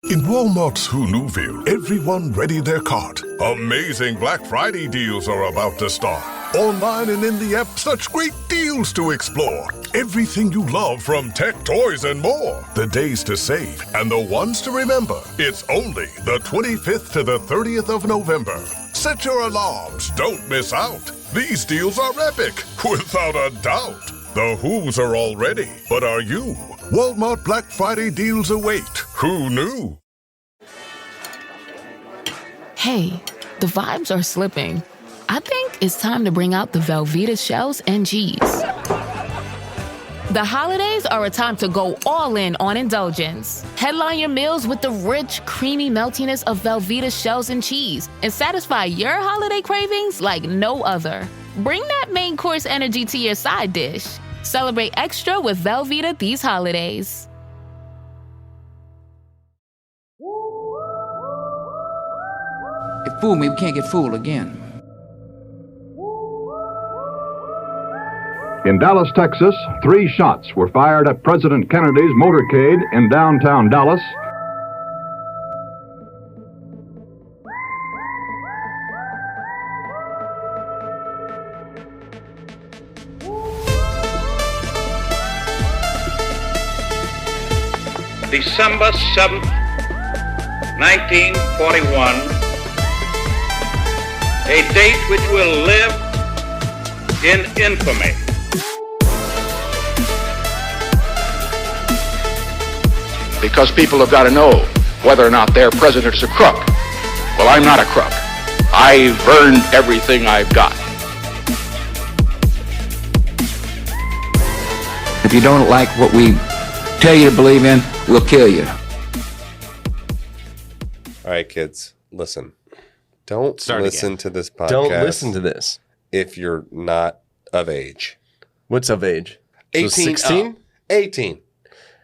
In Walmart's Who'Knewville, everyone ready their cart. Amazing Black Friday deals are about to start. Online and in the app, such great deals to explore. Everything you love from tech, toys, and more. The days to save and the ones to remember. It's only the 25th to the 30th of November. Set your alarms. Don't miss out. These deals are epic, without a doubt. The Who's are all ready, but are you? Walmart Black Friday deals await. Who knew? Hey, the vibes are slipping. I think it's time to bring out the Velveeta shells and cheese. The holidays are a time to go all in on indulgence. Headline your meals with the rich, creamy meltiness of Velveeta shells and cheese and satisfy your holiday cravings like no other. Bring that main course energy to your side dish. Celebrate extra with Velveeta these holidays. It fooled me, we can't get fooled again. In Dallas, Texas, 3 shots were fired at President Kennedy's motorcade in downtown Dallas. December 7th, 1941, a date which will live in infamy. Because people have got to know whether or not their president is a crook. Well, I'm not a crook. I've earned everything I've got. If you don't like what we tell you to believe in, we'll kill you. All right, kids, listen. Don't listen to this podcast. Don't listen to this. If you're not of age. What's of age? 18. 16? 18.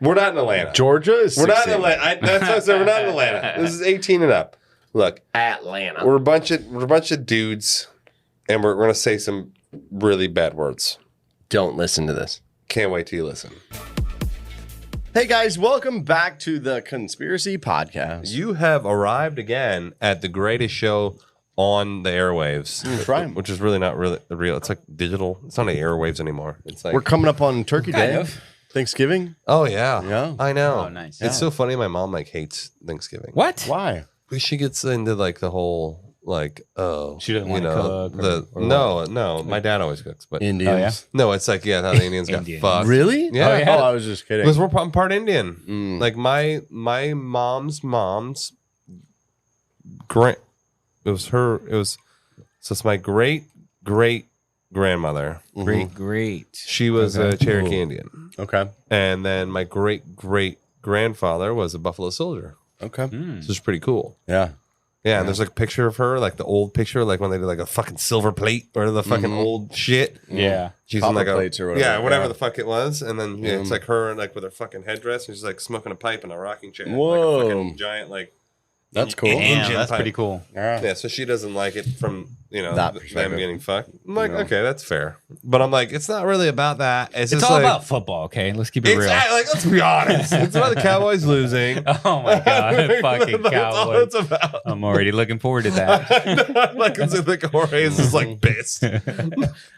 We're not in Atlanta. Georgia is 16. We're not in Atlanta. That's what I said. We're not in Atlanta. This is 18 and up. Look. Atlanta. We're a bunch of dudes, and we're going to say some really bad words. Don't listen to this. Can't wait till you listen. Hey guys, welcome back to the Conspiracy Podcast. You have arrived again at the greatest show on the airwaves. That's right. Which is really not really real. It's like digital. It's not the airwaves anymore. It's like We're coming up on Turkey Day. Thanksgiving. Oh yeah. Yeah. I know. Oh, nice. It's so funny. My mom like hates Thanksgiving. What? Why? Because she gets into like the whole like She doesn't want to cook. No. My dad always cooks, but Indians. Oh, yeah? no, it's like how the Indians got Indians. fucked. Really? Yeah. Oh, yeah. Oh, I was just kidding. Because I'm part Indian. Like my mom's grand. So it's my great grandmother. Great. She was a Cherokee Indian. Okay. And then my great grandfather was a Buffalo Soldier. Okay. So it's pretty cool. Yeah. Yeah, and there's like a picture of her, like the old picture, like when they did like a fucking silver plate or the fucking old shit. Yeah. She's Copper in like plates or whatever. Yeah, whatever Yeah. the fuck it was. And then it's like her like with her fucking headdress and she's like smoking a pipe in a rocking chair. Whoa. Like a fucking giant like That's cool. engine That's pipe. pretty cool. Yeah, so she doesn't like it from, That them perspective. getting fucked. I'm like, okay, that's fair. But I'm like, it's not really about that. It's just all like, about football, okay? Let's keep it real. Exactly. Like, let's be honest. It's about the Cowboys losing. Oh my god, fucking That's all Cowboys! it's about. I'm already looking forward to that. Like it's like Jorge is just like pissed.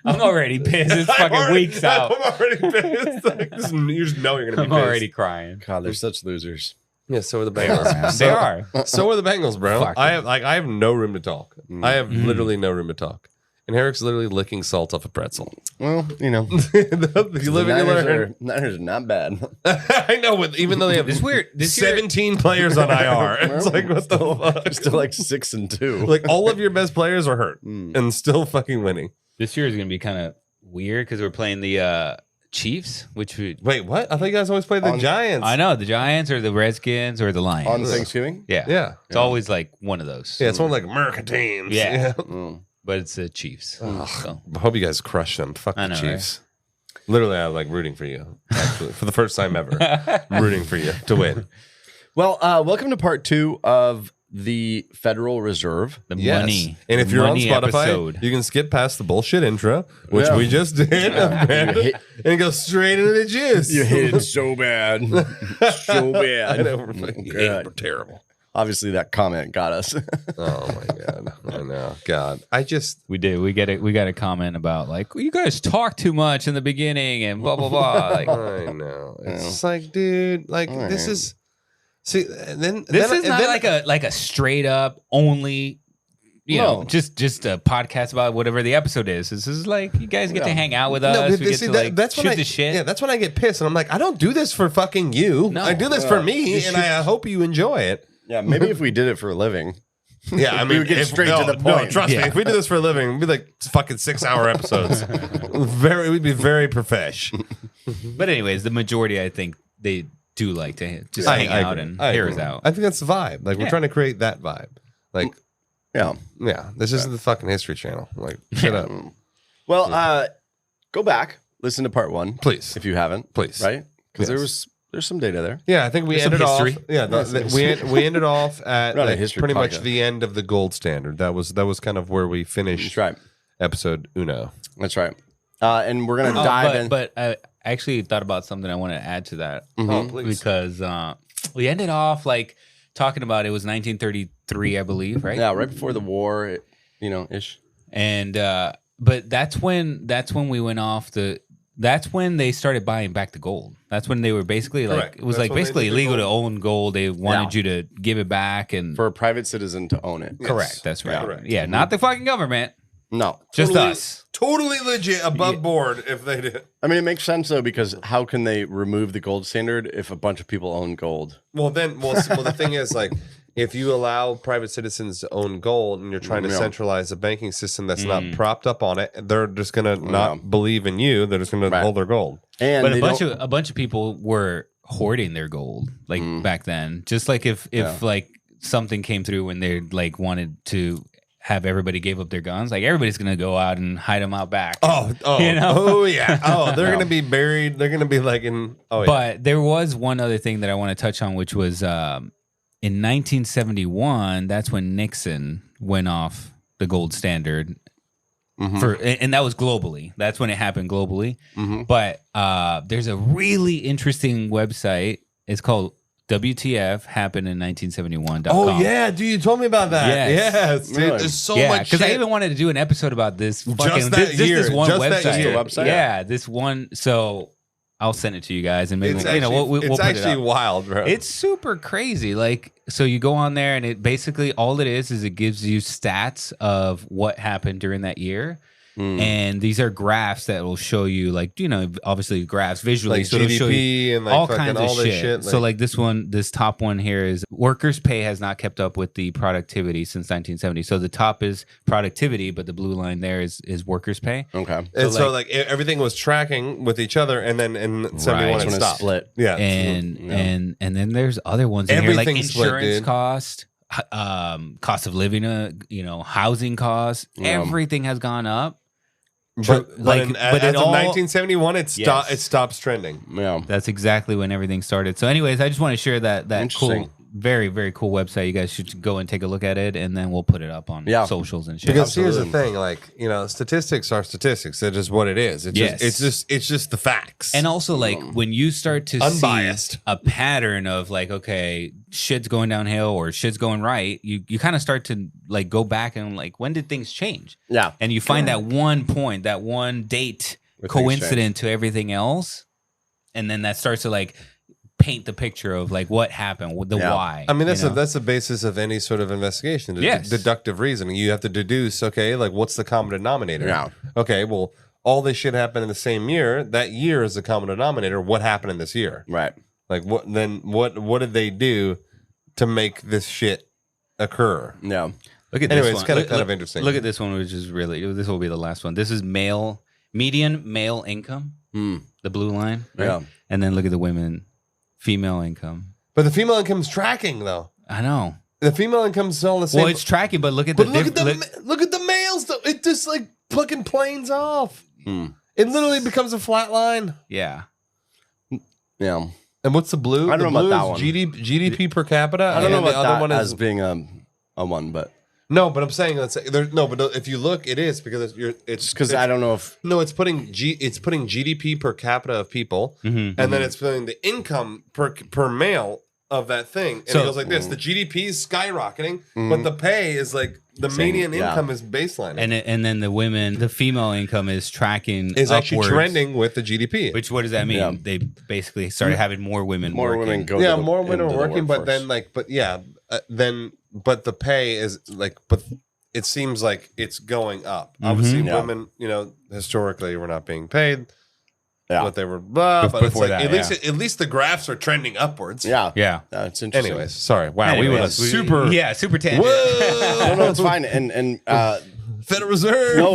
I'm already pissed. It's fucking weeks out. I'm already pissed. Like, you just know you're gonna be I'm pissed. already crying. God, they're such losers. Yeah, so are the Bengals. They are. So are the Bengals, bro. Fuck I have no room to talk. I have literally no room to talk. And Eric's literally licking salt off a pretzel. Well, you know, You live and you learn. Niners are not bad. I know, even though they have This weird. This year, 17 players on IR. It's like, what the fuck? They're still like 6-2. Like, all of your best players are hurt and still fucking winning. this year is gonna be kind of weird because we're playing the Chiefs, which we. Wait, what? I thought you guys always played the Giants. I know the Giants or the Redskins or the Lions. On Thanksgiving? Yeah, Yeah. It's always like one of those. Yeah, it's one of like American teams. Yeah. Mm. But it's the Chiefs. So. I hope you guys crush them. Fuck I the know, Chiefs. Literally, I like rooting for you. Actually, for the first time ever, rooting for you to win. Well, welcome to part 2 of the Federal Reserve. The Yes. money. And if the you're on money Spotify, episode. you can skip past the bullshit intro, which we just did, and go straight into the gist. You hate it so bad. So bad. I know, we're terrible. Obviously, that comment got us. Oh my god! I know. God, We did. We got a comment about like you guys talk too much in the beginning and blah blah blah. Like, I know. It's just like, dude, like this is. See, then this is not like a straight up only. You know, just a podcast about whatever the episode is. This is like you guys get to hang out with us. No, we get to like that's shoot when the shit. Yeah, that's when I get pissed, and I'm like, I don't do this for fucking you. No. I do this for me, and I hope you enjoy it. Yeah, maybe if we did it for a living. Yeah, I mean, we would get straight to the point. No, trust me. If we did this for a living, it'd be like fucking 6-hour episodes. We'd be very profesh. But anyways, the majority, I think, they do like to just hang out and hear us out. I think that's the vibe. Like we're trying to create that vibe. Like, yeah. This isn't the fucking History Channel. Like, shut up. Well, go back, listen to part 1, Please, if you haven't, please, right? Because there's some data there. Yeah, I think we ended off. Yeah, we ended off at Not a like, history pretty podcast. much the end of the gold standard. That was kind of where we finished. That's right. Episode uno. That's right. And we're gonna dive in. But I actually thought about something I want to add to that. Oh, please. Because we ended off like talking about it was 1933, I believe, right? Yeah, right before the war, ish. And but that's when we went off that's when they started buying back the gold. That's when they were basically like, Correct. it was That's like when they basically did the illegal to gold. own gold. They wanted you to give it back and For a private citizen to own it. correct. That's right. Yeah, correct. Yeah, not the fucking government, No. just Totally- us. Totally legit, above board. If they did. I mean, it makes sense, though, because how can they remove the gold standard if a bunch of people own gold? Well, the thing is, like, if you allow private citizens to own gold and you're trying to centralize a banking system that's not propped up on it, they're just gonna not believe in you. They're just gonna hold their gold. And But a bunch of people were hoarding their gold like back then. Just like if like something came through when they like wanted to have everybody gave up their guns, like everybody's gonna go out and hide them out back. Oh, they're gonna be buried. They're gonna be like in. Oh, yeah. But there was one other thing that I want to touch on, which was in 1971. That's when Nixon went off the gold standard and that was globally. That's when it happened globally. But there's a really interesting website. It's called WTF happened in 1971.com. Oh yeah, dude, you told me about that. Yes, dude, Really? there's so Yeah, much. because I shit. even wanted to do an episode about this. Just that year. This one Just that website. year. Website? Yeah, this one. So I'll send it to you guys, and maybe It's we'll actually, put it's it actually up. wild, bro. It's super crazy. Like, so you go on there, and it basically all it is it gives you stats of what happened during that year. And these are graphs that will show you, like, obviously graphs visually. Like so it'll show GDP you and, like, all fucking kinds of all this shit. shit, So like- like this top one here is workers' pay has not kept up with the productivity since 1970. So the top is productivity, but the blue line there is workers' pay. Okay. and so like everything was tracking with each other, and then in 71 That's it when it stopped. split. Yeah, And then there's other ones in here like Everything split, insurance dude. cost, cost of living, housing costs. Everything has gone up. but but as it of all- 1971, it Yes. stops trending. Yeah. That's exactly when everything started. So, anyways, I just want to share that Interesting. cool, very, very cool website. You guys should go and take a look at it, and then we'll put it up on socials and shit. Because here's the Absolutely. thing, like, statistics are statistics. It is what it is. It's Yes. it's just the facts. And also, like, when you start to Unbiased. see a pattern of, like, okay, shit's going downhill or shit's going right, you kind of start to, like, go back and, like, when did things change? Yeah. And you find that one point, that one date Where things coincident to everything else. And then that starts to, like, paint the picture of, like, what happened, the why. I mean, you know? that's the basis of any sort of investigation. Yes. Deductive reasoning. You have to deduce, okay, like, what's the common denominator? Yeah. Okay, well, all this shit happened in the same year. That year is the common denominator. What happened in this year? Right. Like, what did they do to make this shit occur? Yeah. Look at Anyway, this it's one. kind of interesting. Look at this one, which is really, this will be the last one. This is median male income, the blue line. Right? Yeah. And then look at the female income. But the female income's tracking, though. I know. The female income's all the same. Well, it's tracking, but look at But the look at the males, though. It just, like, fucking planes off. It literally becomes a flat line. Yeah. Yeah. And what's the blue? I don't The know about blue that is one. GDP per capita. I don't know and the about other that one as is being one, but no, but I'm saying but if you look, it is because it's because I don't know if it's putting GDP per capita of people, and then it's putting the income per male of that thing, and it goes like this: the GDP is skyrocketing, but the pay is like the median income is baseline, and then the female income is tracking actually upwards, trending with the GDP. Which what does that mean? Yeah. They basically started having more women working. More women are working, but then but the pay is like, but it seems like it's going up. Obviously, women, historically were not being paid. Yeah. What they were, but it's like, at least the graphs are trending upwards. Yeah. It's interesting. Anyways, sorry. Wow, we went super tangent. Whoa! No, it's fine. And Federal Reserve. No,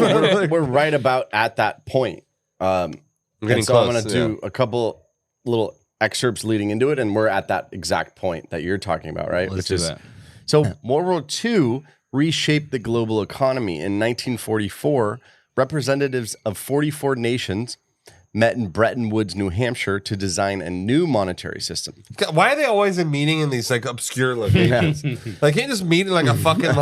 we're right about at that point. I'm going to do a couple little excerpts leading into it, and we're at that exact point that you're talking about, right? Let's do that. So World War II reshaped the global economy. In 1944, representatives of 44 nations met in Bretton Woods, New Hampshire, to design a new monetary system. Why are they always meeting in these like obscure locations? Like, can't just meet in like a fucking at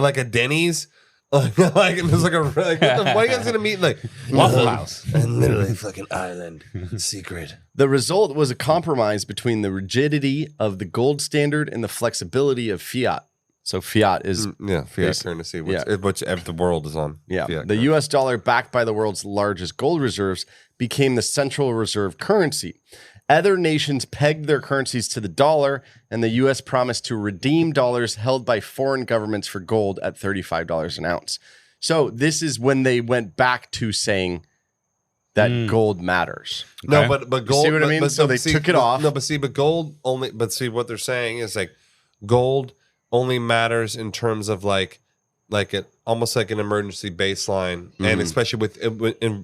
like a Denny's, like and there's why are you guys gonna meet like Waffle House and literally fucking island secret? The result was a compromise between the rigidity of the gold standard and the flexibility of fiat. So fiat is fiat currency, which the world is on. Yeah, the U.S. dollar, backed by the world's largest gold reserves, became the central reserve currency. Other nations pegged their currencies to the dollar, and the U.S. promised to redeem dollars held by foreign governments for gold at $35 an ounce. So this is when they went back to saying that gold matters. Okay. No, but gold. See what I mean? So they took it off. No, but gold only. But see what they're saying is like gold only matters in terms of like it almost like an emergency baseline, and especially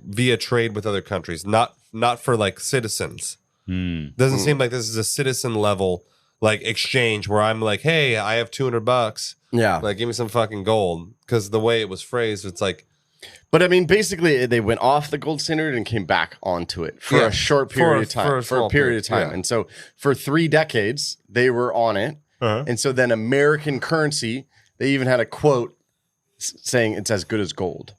via trade with other countries, not for like citizens. Doesn't seem like this is a citizen level like exchange where I'm like, hey, I have $200. Yeah, like give me some fucking gold, because the way it was phrased, it's like. But I mean, basically, they went off the gold standard and came back onto it for a short period of time. For a period of time, and so for 3 decades they were on it. And so then American currency, they even had a quote saying it's as good as gold,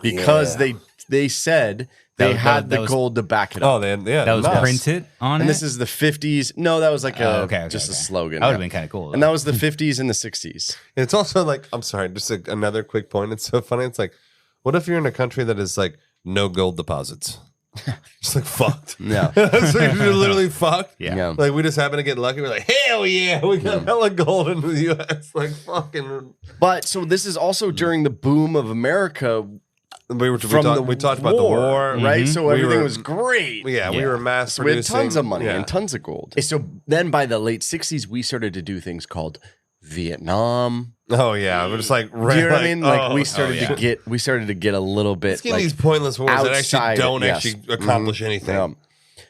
because they said they had the gold to back it up. Oh, that was printed on and it? This is the 50s. No, that was like a slogan. That would have been kind of cool. And that was the 50s and the 60s. It's also like, I'm sorry, just another quick point. It's so funny. It's like, what if you're in a country that is like no gold deposits? Just like fucked. Yeah. So you're literally fucked. Yeah. Like we just happen to get lucky. We're like, hell yeah, we got hella gold in the US. Like fucking. But so this is also during the boom of America. We talked about the war, right? So everything was great. Yeah, we were mass producing. We had tons of money and tons of gold. So then by the late 60s, we started to do things called Vietnam. Oh yeah, we're just like, you know what I mean? Like we started to get a little bit like these pointless wars that actually don't accomplish anything. Yeah.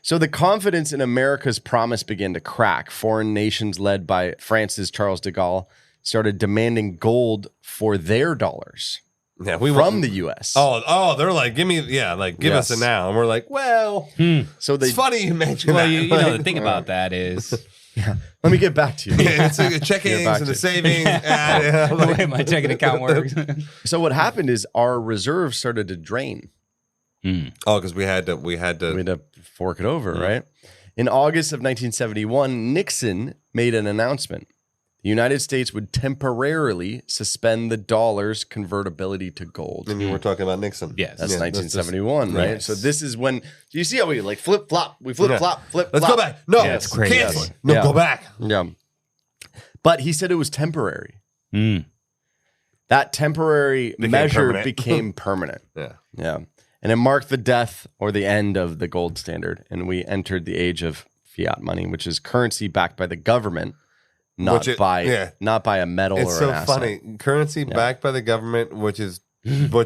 So the confidence in America's promise began to crack. Foreign nations led by France's Charles de Gaulle started demanding gold for their dollars. Yeah, from the U.S. Oh, they're like, give us it now, and we're like, well, so it's funny you mentioned that. You know, the thing about that is. Yeah. Let me get back to you. It's like the checkings and the savings. The way my checking account works. So what happened is our reserves started to drain. Oh, because we had to fork it over, right? In August of 1971, Nixon made an announcement. The United States would temporarily suspend the dollar's convertibility to gold. And you were talking about Nixon. Yes. That's 1971, right? Yes. So this is when, do you see how we like flip-flop? We flip-flop, flip-flop. Let's go back. No, it's crazy. Cancel. No, go back. Yeah. But he said it was temporary. That temporary measure became permanent. Yeah. And it marked the death or the end of the gold standard. And we entered the age of fiat money, which is currency backed by the government. Not by a metal or an asset. It's so funny. Currency backed by the government, which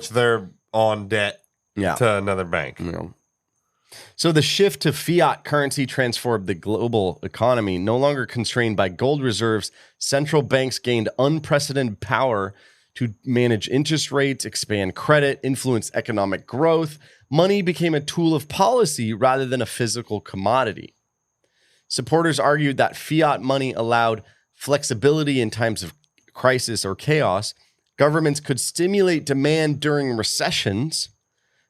they're on debt to another bank. Yeah. So the shift to fiat currency transformed the global economy. No longer constrained by gold reserves, central banks gained unprecedented power to manage interest rates, expand credit, influence economic growth. Money became a tool of policy rather than a physical commodity. Supporters argued that fiat money allowed flexibility in times of crisis or chaos, governments could stimulate demand during recessions.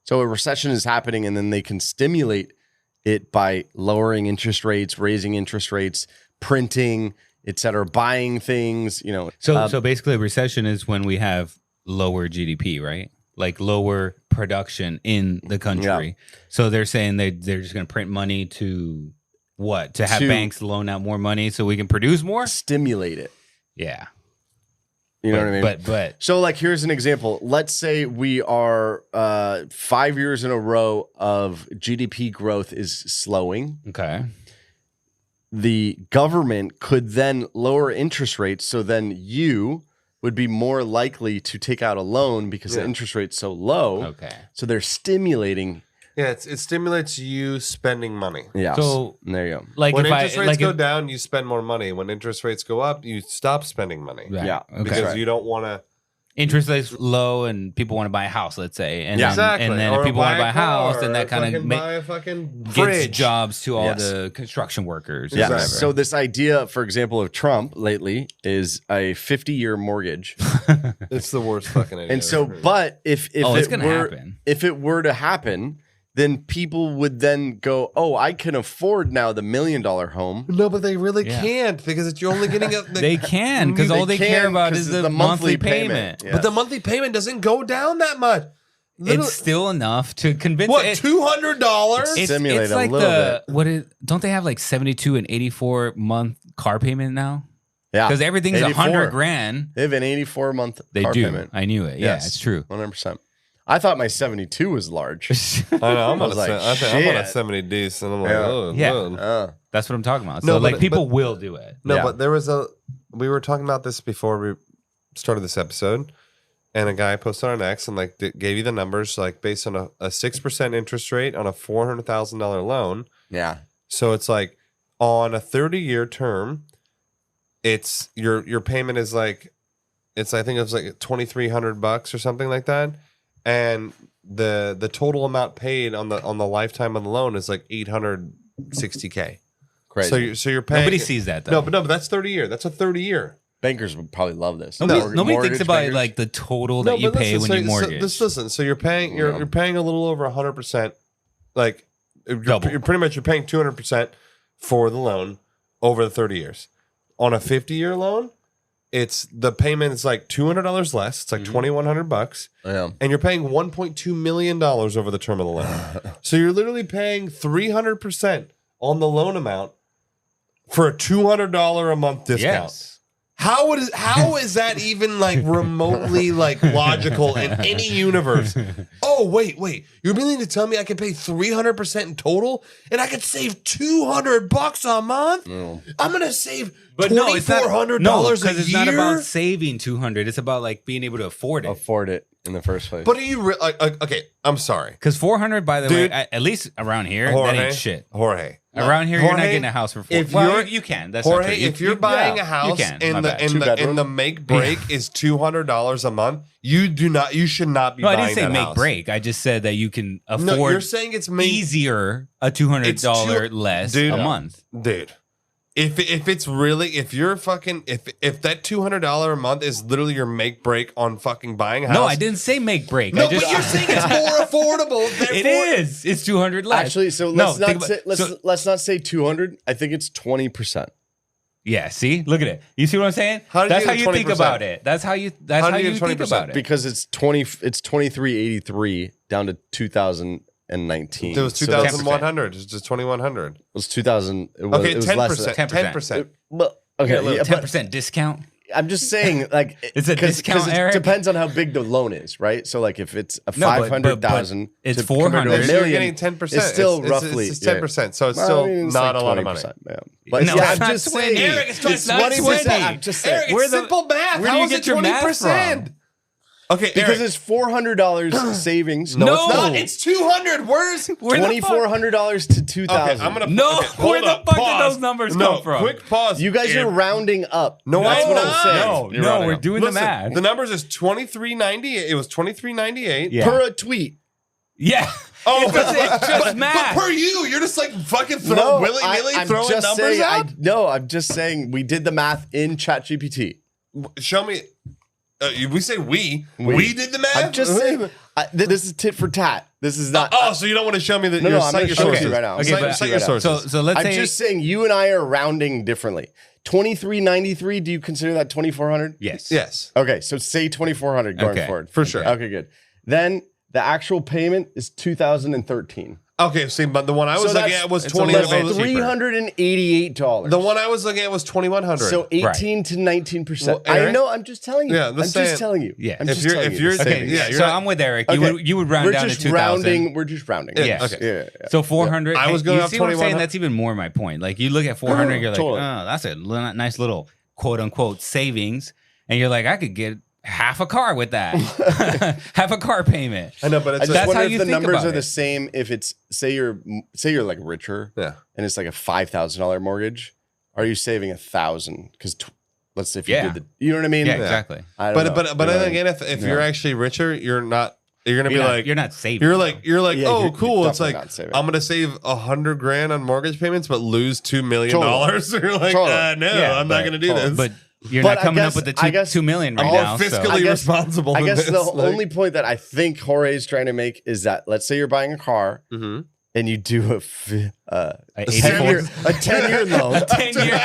So a recession is happening, and then they can stimulate it by lowering interest rates, raising interest rates, printing, et cetera, buying things, So basically a recession is when we have lower GDP, right? Like lower production in the country. Yeah. So they're saying they're just going to print money to what? To have banks loan out more money so we can produce more? Stimulate it. Yeah. You know what I mean? But so like, here's an example. Let's say we are 5 years in a row of GDP growth is slowing. Okay. The government could then lower interest rates. So then you would be more likely to take out a loan because the interest rate's so low. Okay. So they're stimulating. Yeah, it stimulates you spending money. Yeah. So there you go. Like when if interest rates like go down, you spend more money. When interest rates go up, you stop spending money. Right. Yeah. Okay. Because you don't want to. Interest rates low and people want to buy a house, let's say. And exactly. And then or if people want to buy a house, car, then that kind of buy a fucking gets fridge. jobs to all the construction workers. Yeah. Exactly. So this idea, for example, of Trump lately is a 50-year mortgage. It's the worst fucking idea. And so, but if it's it gonna were happen. if it were to happen, then people would then go, "Oh, I can afford now the $1 million home." No, but they really can't because you're only getting they can because all they care about is the monthly payment. Yeah. But the monthly payment doesn't go down that much. It's still enough to convince. What, $200? Stimulate a like little bit. Don't they have like 72 and 84 month car payment now? Yeah, Because everything's 84. $100,000. They have an 84-month They car do. payment. I knew it. Yeah, it's true. 100%. I thought my 72 was large. I know. I'm I on was a, like, I think I'm on a shit. 70 decent. I'm like, Yeah. oh, Yeah. good. That's what I'm talking about. So No, like but- people will do it. No, Yeah. but we were talking about this before we started this episode, and a guy posted on X and like gave you the numbers, like based on a 6% interest rate on a $400,000 loan. Yeah. So it's like on a 30-year term, it's your payment is like, I think it was like $2,300 or something like that, and the total amount paid on the lifetime of the loan is like $860K. Crazy. So you're paying. Nobody sees that though. No, but that's 30 year. That's a 30 year. Bankers would probably love this. Nobody thinks about like the total that you pay when you mortgage. So you're paying you're paying a little over 100%. Like Double. you're pretty much you're paying 200% for the loan over the 30 years. On a 50-year loan, it's the payment is like $200 less. It's like $2,100, Yeah. and you're paying $1.2 million over the term of the loan. So you're literally paying 300% on the loan amount for a $200 a month discount. Yes. How is that even like remotely like logical in any universe? Oh, wait. You're meaning to tell me I can pay 300% in total and I could save $200 a month? No. I'm going to save But no, it's not $2,400 because a year? it's not about saving $200. It's about like being able to afford it. Afford it in the first place. But are you okay, I'm sorry. Because $400, by the Dude. way, at least around here, Jorge, that ain't shit. Jorge. Around here, you're not Jorge, getting a house for $400. if Well, you're- you can. That's not Jorge, true. if you're buying a you house can. and My bad. the make break is $200 a month, you should not be No, I buying didn't say that make house. break. I just said that you can afford No, you're saying it's easier a $200 less Dude, a month. Dude. If it's really if you're fucking if that $200 a month is literally your make break on fucking buying a house. No, I didn't say make break. No, I just, but you're saying it's more affordable. it is. It's $200 less. Actually, so No, let's not say 200. I think it's 20%. Yeah, see? Look at it. You see what I'm saying? How did That's you how get you think 20%? about it. That's how you How do you get think 20%? about it. Because it's 2383 down to 2019. It was So that's- 2,100. It's just 2,100. It was 2000. It was, Okay, it was less 10%. than 10%. Well, okay, yeah, but 10% discount. I'm just saying, like, It's a discount, it Eric? depends on how big the loan is, right? So, like, if it's a No, but- 500,000, it's to convert to 400. a So million, you're getting 10%. It's still roughly it's 10%. So it's still not a lot of money. Yeah. But No, yeah, it's I'm not just 20. saying, Eric, it's not 20%. 20. I'm just saying. Eric, Where it's the- simple math. where do How you is get it your math 20%? Okay, Because Eric. it's $400 savings. No. it's not. It's 200. Where's Where the fuck- $2,400 to 2,000. Okay, I'm gonna. No, okay, where hold the up, fuck did pause. those numbers No, come from? Quick pause. You guys are rounding up. No, That's I'm what not. I'm saying. No, You're no, rounding we're up. doing Listen, the math. the numbers is 2398. It was 2398. Yeah. Per a tweet. Yeah. Oh, it's just math. But per you, you're just like fucking willy nilly I'm throwing just numbers saying, out. I'm just saying we did the math in ChatGPT. Show me. We say we did the math. I'm just saying. This is tit for tat. This is not. So you don't want to show me that? No, I'm going to show you right now. Cite your sources. So let's say I'm just saying you and I are rounding differently. 2393. Do you consider that 2400? yes. Okay, so say 2400 going forward for sure. Okay, good. Then the actual payment is 2013. Okay, see, but the one I was looking at was $388. The one I was looking at was 2100. So 18 to 19%. Well, I know. I'm just telling you. Yeah, I'm just telling you. Yeah. I'm If just telling you. So I'm with Eric. You would round down to 2000. We're just rounding. Yes. Okay. Yeah. So 400. I was going up see what I'm saying? 2100. That's even more my point. Like you look at 400, you're like, Totally. oh, that's a nice little quote unquote savings, and you're like, I could get half a car with that, half a car payment. I know, but it's That's Wonder how if you the think numbers about are the it. same. If it's say you're like richer, Yeah. and it's like a $5,000 mortgage, are you saving $1,000? Because let's say if you did you know what I mean? Yeah, exactly. I don't know. But then again, if you're actually richer, you're not. You're gonna be like you're not saving. You're like Yeah, oh you're cool. It's definitely like not saving. I'm gonna save $100,000 on mortgage payments, but lose $2 million. Totally. You're like Totally. no, Yeah, I'm not gonna do this. But you're But not I coming guess- up with the I guess $2 million right I'm now. more fiscally I guess- responsible. I than guess this. the Like- only point that I think Jorge is trying to make is that let's say you're buying a car and you do a 10-year loan. 10-year,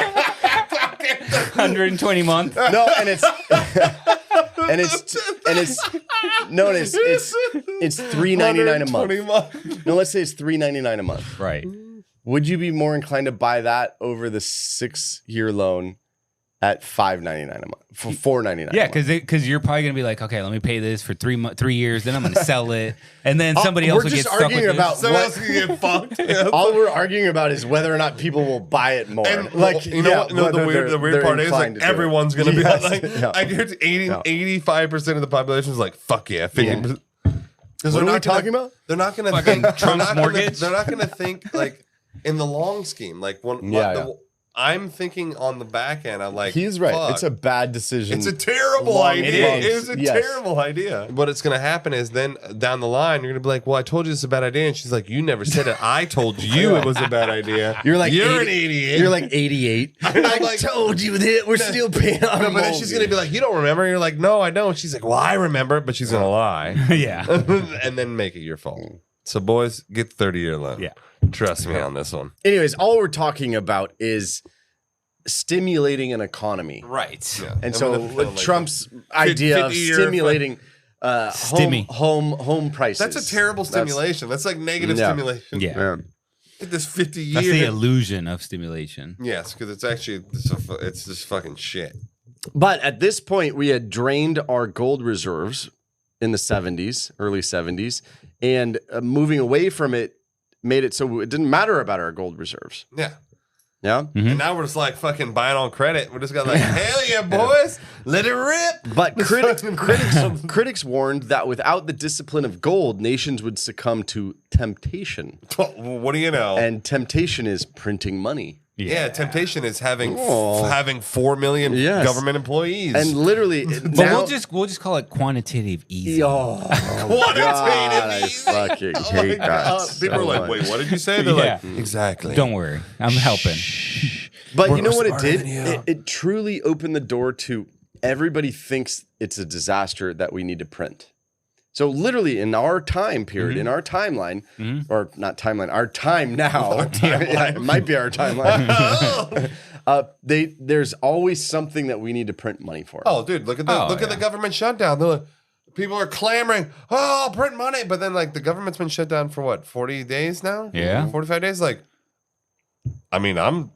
120 month. No, and it's $399 a month. No, let's say it's $399 a month. Right. Would you be more inclined to buy that over the 6-year loan at $599 a month for $499? Yeah, because you're probably gonna be like, okay, let me pay this for 3 years, then I'm gonna sell it, and then somebody else will get stuck with about this. Someone else can get fucked. All we're arguing about is whether or not people will buy it more. And the weird part is like everyone's gonna be like I guarantee 85% of the population is like fuck yeah, 50%. What are we talking about? They're not gonna Fucking think Trump's mortgage? They're not gonna think like in the long scheme. Like I'm thinking on the back end. I'm like, he's right. fuck. It's a bad decision. It's a terrible Long idea. runs. It is a terrible idea. What's going to happen is then down the line, you're going to be like, well, I told you it's a bad idea. And she's like, you never said it. I told you it was a bad idea. You're like you're an idiot. You're like 88. I told you that we're still paying on but then she's going to be like, you don't remember? You're like, no, I don't. She's like, well, I remember, but she's going to lie. Yeah. And then make it your fault. So boys, get 30-year loan. Yeah. Trust me on this one. Anyways, all we're talking about is stimulating an economy. Right. Yeah. And so Trump's idea of 50-year stimulating home prices. That's a terrible stimulation. That's like negative stimulation. Yeah. Get this 50 years. That's the illusion of stimulation. Yes, because it's actually it's just fucking shit. But at this point, we had drained our gold reserves in the 70s, early 70s, and moving away from it made it so it didn't matter about our gold reserves. Yeah. Yeah. Mm-hmm. And now we're just like fucking buying on credit. We're just got like, hell yeah, boys, let it rip. But critics warned that without the discipline of gold, nations would succumb to temptation. What do you know? And temptation is printing money. Yeah, temptation is having 4 million government employees. And literally, But we'll just call it quantitative easing. Quantitative easing. I fucking hate that. People are like, wait, what did you say? They're like, exactly. Don't worry, I'm helping. But you know what it did? It truly opened the door to everybody thinks it's a disaster that we need to print. So literally in our time period, in our timeline, or not timeline, our time now, it might be our timeline. There's always something that we need to print money for. Oh, dude, look at the government shutdown. They're like, people are clamoring, oh, I'll print money. But then like the government's been shut down for what, 40 days now? Yeah. 45 days? Like, I mean,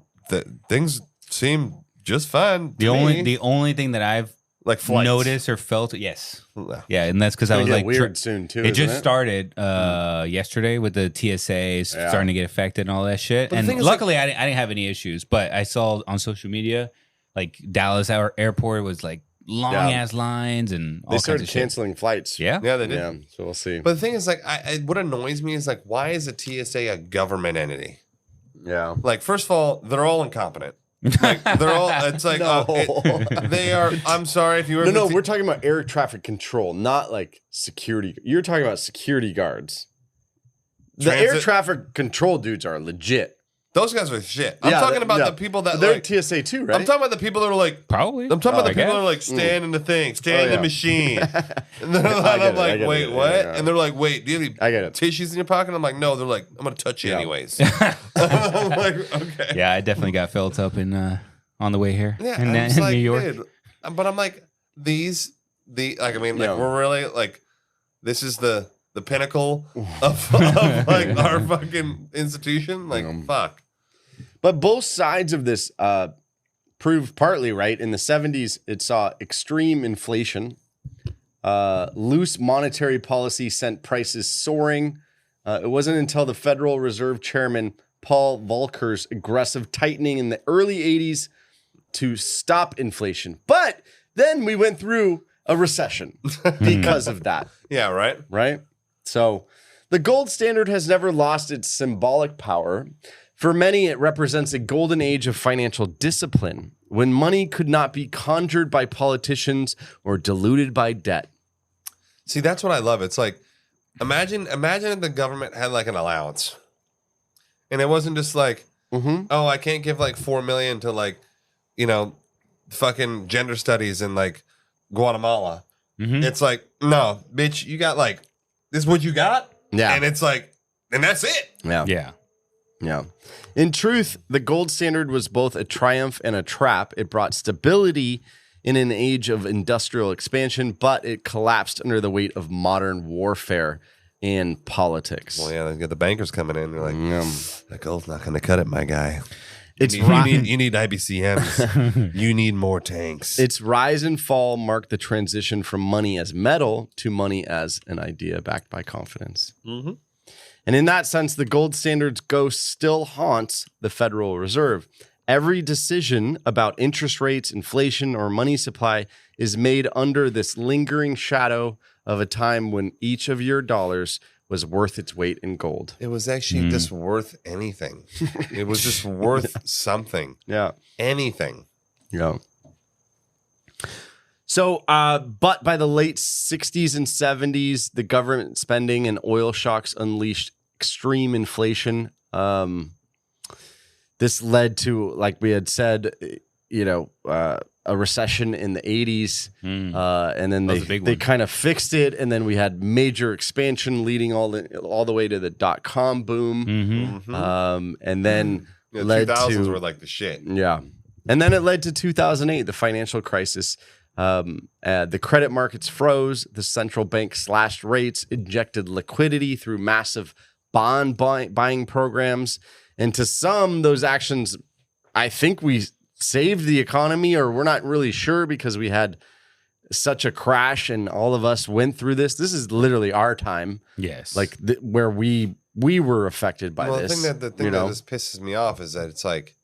things seem just fine. The only thing that I've like flights. noticed or felt, yes. Yeah, and that's because I was like weird soon too. It just started yesterday with the TSA starting to get affected and all that shit. But and luckily, I didn't have any issues. But I saw on social media, like Dallas airport was like long ass lines and all they kinds started of shit. canceling flights. Yeah, they did. Yeah, so we'll see. But the thing is, like, what annoys me is like, why is a TSA a government entity? Yeah. Like, first of all, they're all incompetent. Like, they're all. It's like they are. I'm sorry if you were. No, we're talking about air traffic control, not like security. You're talking about security guards. The air traffic control dudes are legit. Those guys are shit. I'm talking about the people that they're like TSA too, right? I'm talking about the people that are like Probably. I'm talking about the people that are like stand in the thing, stand in the machine. And then I'm like, wait, what? And they're like, wait, do you have any tissues in your pocket? I'm like, no. They're like, I'm gonna touch you anyways. I'm like, okay. Yeah, I definitely got felt up in on the way here in like, New York. Dude, but I'm like, we're really like, this is the pinnacle of like our fucking institution. Like, fuck. But both sides of this proved partly right. In the 70s, it saw extreme inflation. Loose monetary policy sent prices soaring. It wasn't until the Federal Reserve Chairman Paul Volcker's aggressive tightening in the early 80s to stop inflation. But then we went through a recession because of that. Yeah, right? Right? So the gold standard has never lost its symbolic power. For many, it represents a golden age of financial discipline when money could not be conjured by politicians or diluted by debt. See, that's what I love. It's like, imagine if the government had like an allowance. And it wasn't just like, oh, I can't give like $4 million to like, fucking gender studies in like Guatemala. It's like, no, bitch, you got like, this is what you got? Yeah. And it's like, and that's it. Yeah. Yeah. Yeah. In truth, the gold standard was both a triumph and a trap. It brought stability in an age of industrial expansion, but it collapsed under the weight of modern warfare and politics. Well, yeah, they get the bankers coming in. They're like, that gold's not going to cut it, my guy. You need IBCMs. You need more tanks. Its rise and fall marked the transition from money as metal to money as an idea backed by confidence. And in that sense, the gold standard's ghost still haunts the Federal Reserve. Every decision about interest rates, inflation, or money supply is made under this lingering shadow of a time when each of your dollars was worth its weight in gold. It was actually just worth anything. It was just worth something. Yeah. Anything. Yeah. So, but by the late 60s and 70s, the government spending and oil shocks unleashed extreme inflation. This led to, like we had said, a recession in the 80s. And then they kind of fixed it. And then we had major expansion leading all the way to the .com boom. And then led 2000s to were like the shit. Yeah. And then it led to 2008, the financial crisis. The credit markets froze. The central bank slashed rates, injected liquidity through massive bond buying programs. And to some, those actions, I think we saved the economy, or we're not really sure because we had such a crash and all of us went through this. This is literally our time. Yes. Like where we were affected by this. The thing that just pisses me off is that it's like,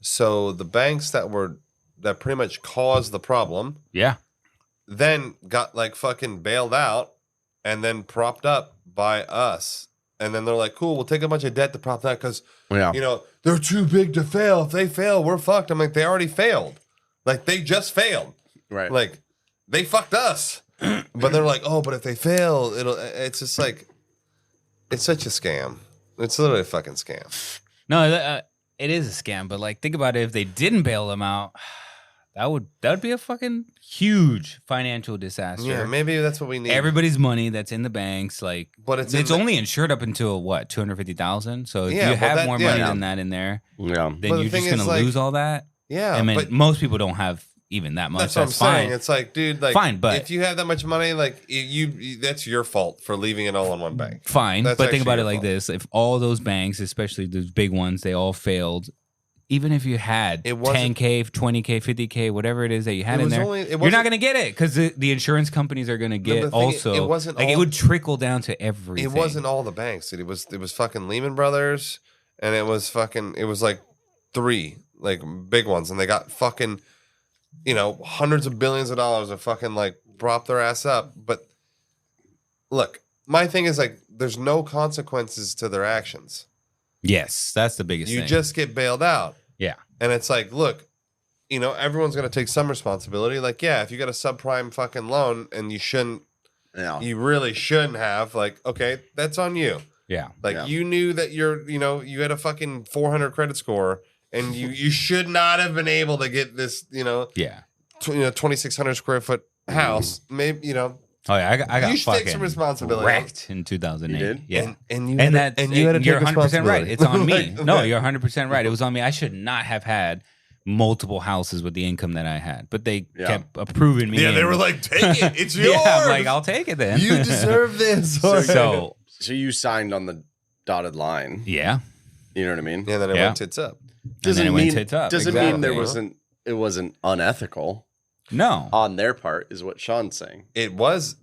so the banks that pretty much caused the problem. Yeah. Then got like fucking bailed out and then propped up by us. And then they're like, cool, we'll take a bunch of debt to prop that because, they're too big to fail. If they fail, we're fucked. I'm like, they already failed. Like, they just failed. Right. Like, they fucked us. But they're like, oh, but if they fail, it's just like, it's such a scam. It's literally a fucking scam. No, it is a scam. But, like, think about it. If they didn't bail them out, that would be a fucking huge financial disaster. Yeah, maybe that's what we need. Everybody's money that's in the banks, like, but it's only insured up until what, $250,000. So if you have more money than that in there, then you're just gonna lose all that. Yeah, I mean, most people don't have even that much. That's what I'm fine. saying. It's like, dude, like, fine, but if you have that much money, like, you that's your fault for leaving it all in one bank. Fine, that's but think about it your like fault. this: if all those banks, especially those big ones, they all failed. Even if you had 10K, 20K, 50K, whatever it is that you had in there, you're not going to get it because the insurance companies are going to get also. It wasn't like, it would trickle down to everything. It wasn't all the banks. It was fucking Lehman Brothers, and it was like 3 like big ones, and they got fucking hundreds of billions of dollars to fucking like prop their ass up. But look, my thing is like, there's no consequences to their actions. Yes, that's the biggest thing. You just get bailed out. Yeah. And it's like, look, everyone's going to take some responsibility. Like, yeah, if you got a subprime fucking loan and you really shouldn't have, like, okay, that's on you. Yeah. Like you knew that you had a fucking 400 credit score and you should not have been able to get this, 2,600 square foot house. Maybe, Oh yeah, I got you should take some responsibility. Wrecked in 2008. You did? Yeah, and you had to you're take 100% right. responsibility. It's on me. No, you're 100% right. It was on me. I should not have had multiple houses with the income that I had, but they kept approving me. Yeah, they were like, "Take it, it's yours." Yeah, I'm like, I'll take it then. You deserve this. So you signed on the dotted line. Yeah, you know what I mean. Yeah, then it went tits up. Doesn't mean there wasn't. It wasn't unethical. No, on their part is what Sean's saying. It was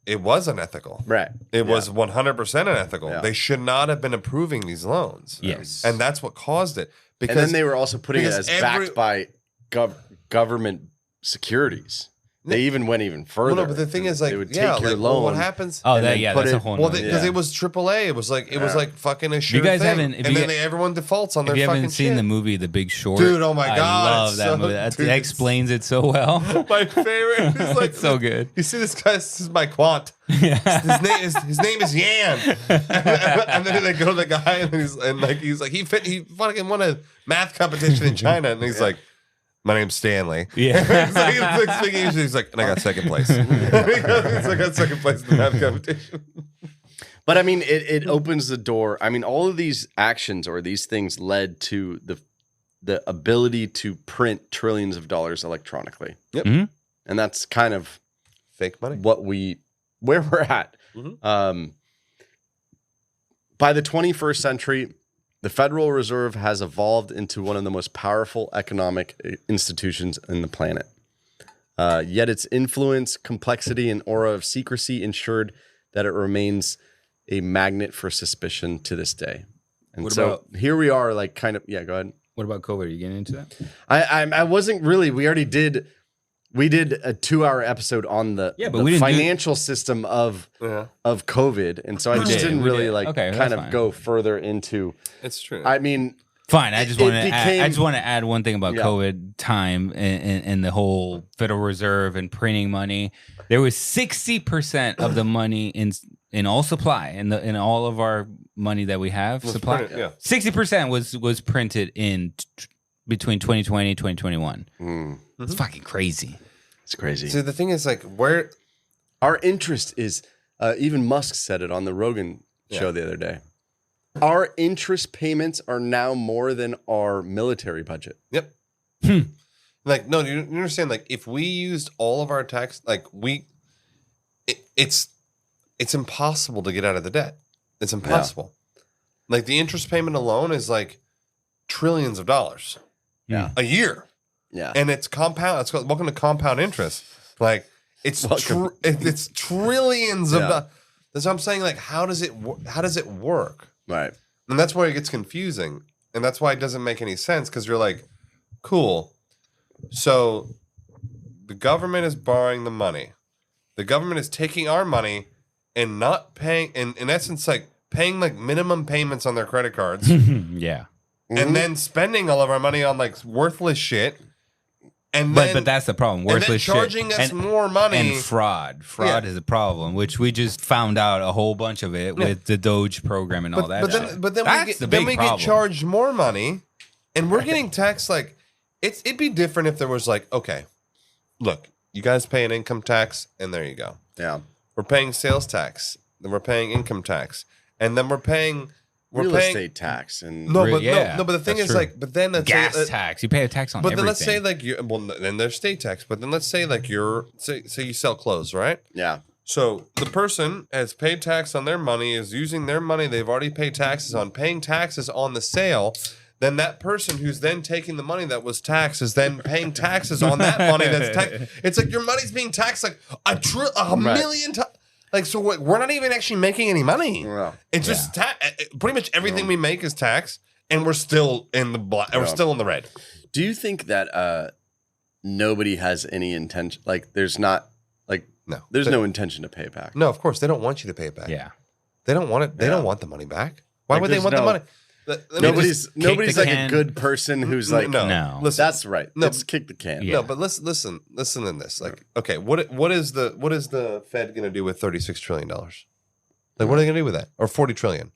unethical. Right. It was 100% unethical. Yeah. They should not have been approving these loans. Yes. And that's what caused it. And then they were also putting it as backed by government securities. They even went even further. Well, no, but the thing is, like, they would take your loan. what happens? Oh, that's a whole. Well, because it was AAA. It was like fucking a sure you guys thing. haven't, and then everyone defaults on their fucking shit. If you haven't seen the movie The Big Short, dude, oh my god, I love that movie. That explains it so well. My favorite. It's like it's so good. You see this guy? This is my quant. His name is Yan. And then they go to the guy, and he's like he fucking won a math competition in China, and he's like, my name's Stanley. Yeah. He's like, and I got second place. I got second place in the math competition. But I mean, it opens the door. I mean, all of these actions or these things led to the ability to print trillions of dollars electronically. Yep. Mm-hmm. And that's kind of fake money. Where we're at. Mm-hmm. By the 21st century, the Federal Reserve has evolved into one of the most powerful economic institutions in the planet. Yet its influence, complexity, and aura of secrecy ensured that it remains a magnet for suspicion to this day. And here we are, like, kind of, go ahead. What about COVID? Are you getting into that? I wasn't really. We already did. We did a 2-hour episode on the financial system of COVID, and so I just didn't really go further into. It's true. I mean, fine. I just want to add one thing about COVID time and the whole Federal Reserve and printing money. There was 60% of the money in all supply in all of our money that we have supply. 60% was printed in between 2020 and 2021. It's fucking crazy. It's crazy. So the thing is, like, where our interest is, even Musk said it on the Rogan show the other day. Our interest payments are now more than our military budget. Yep. Like, no, you understand? Like, if we used all of our tax, like it's impossible to get out of the debt. It's impossible. Like, the interest payment alone is like trillions of dollars. A year. Yeah. And it's compound. It's called, welcome to compound interest. Like, it's it's trillions of dollars. That's what I'm saying. Like, how does it work? Right. And that's where it gets confusing. And that's why it doesn't make any sense, because you're like, cool. So the government is borrowing the money. The government is taking our money and not paying, in essence, like paying like minimum payments on their credit cards. Yeah. And then spending all of our money on like worthless shit. And but that's the problem. Worthless shit. Charging us more money. And fraud. Fraud is a problem, which we just found out a whole bunch of it with the Doge program and all that. But then we get charged more money, and we're getting taxed like it'd be different if there was like, okay, look, you guys pay an income tax, and there you go. Yeah. We're paying sales tax, then we're paying income tax, and then we're paying real estate tax and but the thing is, like, but then that's gas tax. You pay a tax on everything. But then let's say like then there's state tax. But then let's say like say you sell clothes, right? Yeah. So the person has paid tax on their money, is using their money they've already paid taxes on, paying taxes on the sale. Then that person who's then taking the money that was taxed is then paying taxes on that money that's taxed. It's like your money's being taxed like a million times. Like, so we're not even actually making any money. No. It's just pretty much everything we make is tax, and we're still in the black. We're still in the red. Do you think that nobody has any intention? Like, there's not like there's no intention to pay it back. No, of course they don't want you to pay it back. Yeah, they don't want it. They don't want the money back. Why would they want the money? Nobody's like a good person who's like, no. Listen, that's right. No, let's kick the can. No, but listen in this. Like, okay, what is the Fed going to do with $36 trillion? Like, what are they going to do with that? Or $40 trillion?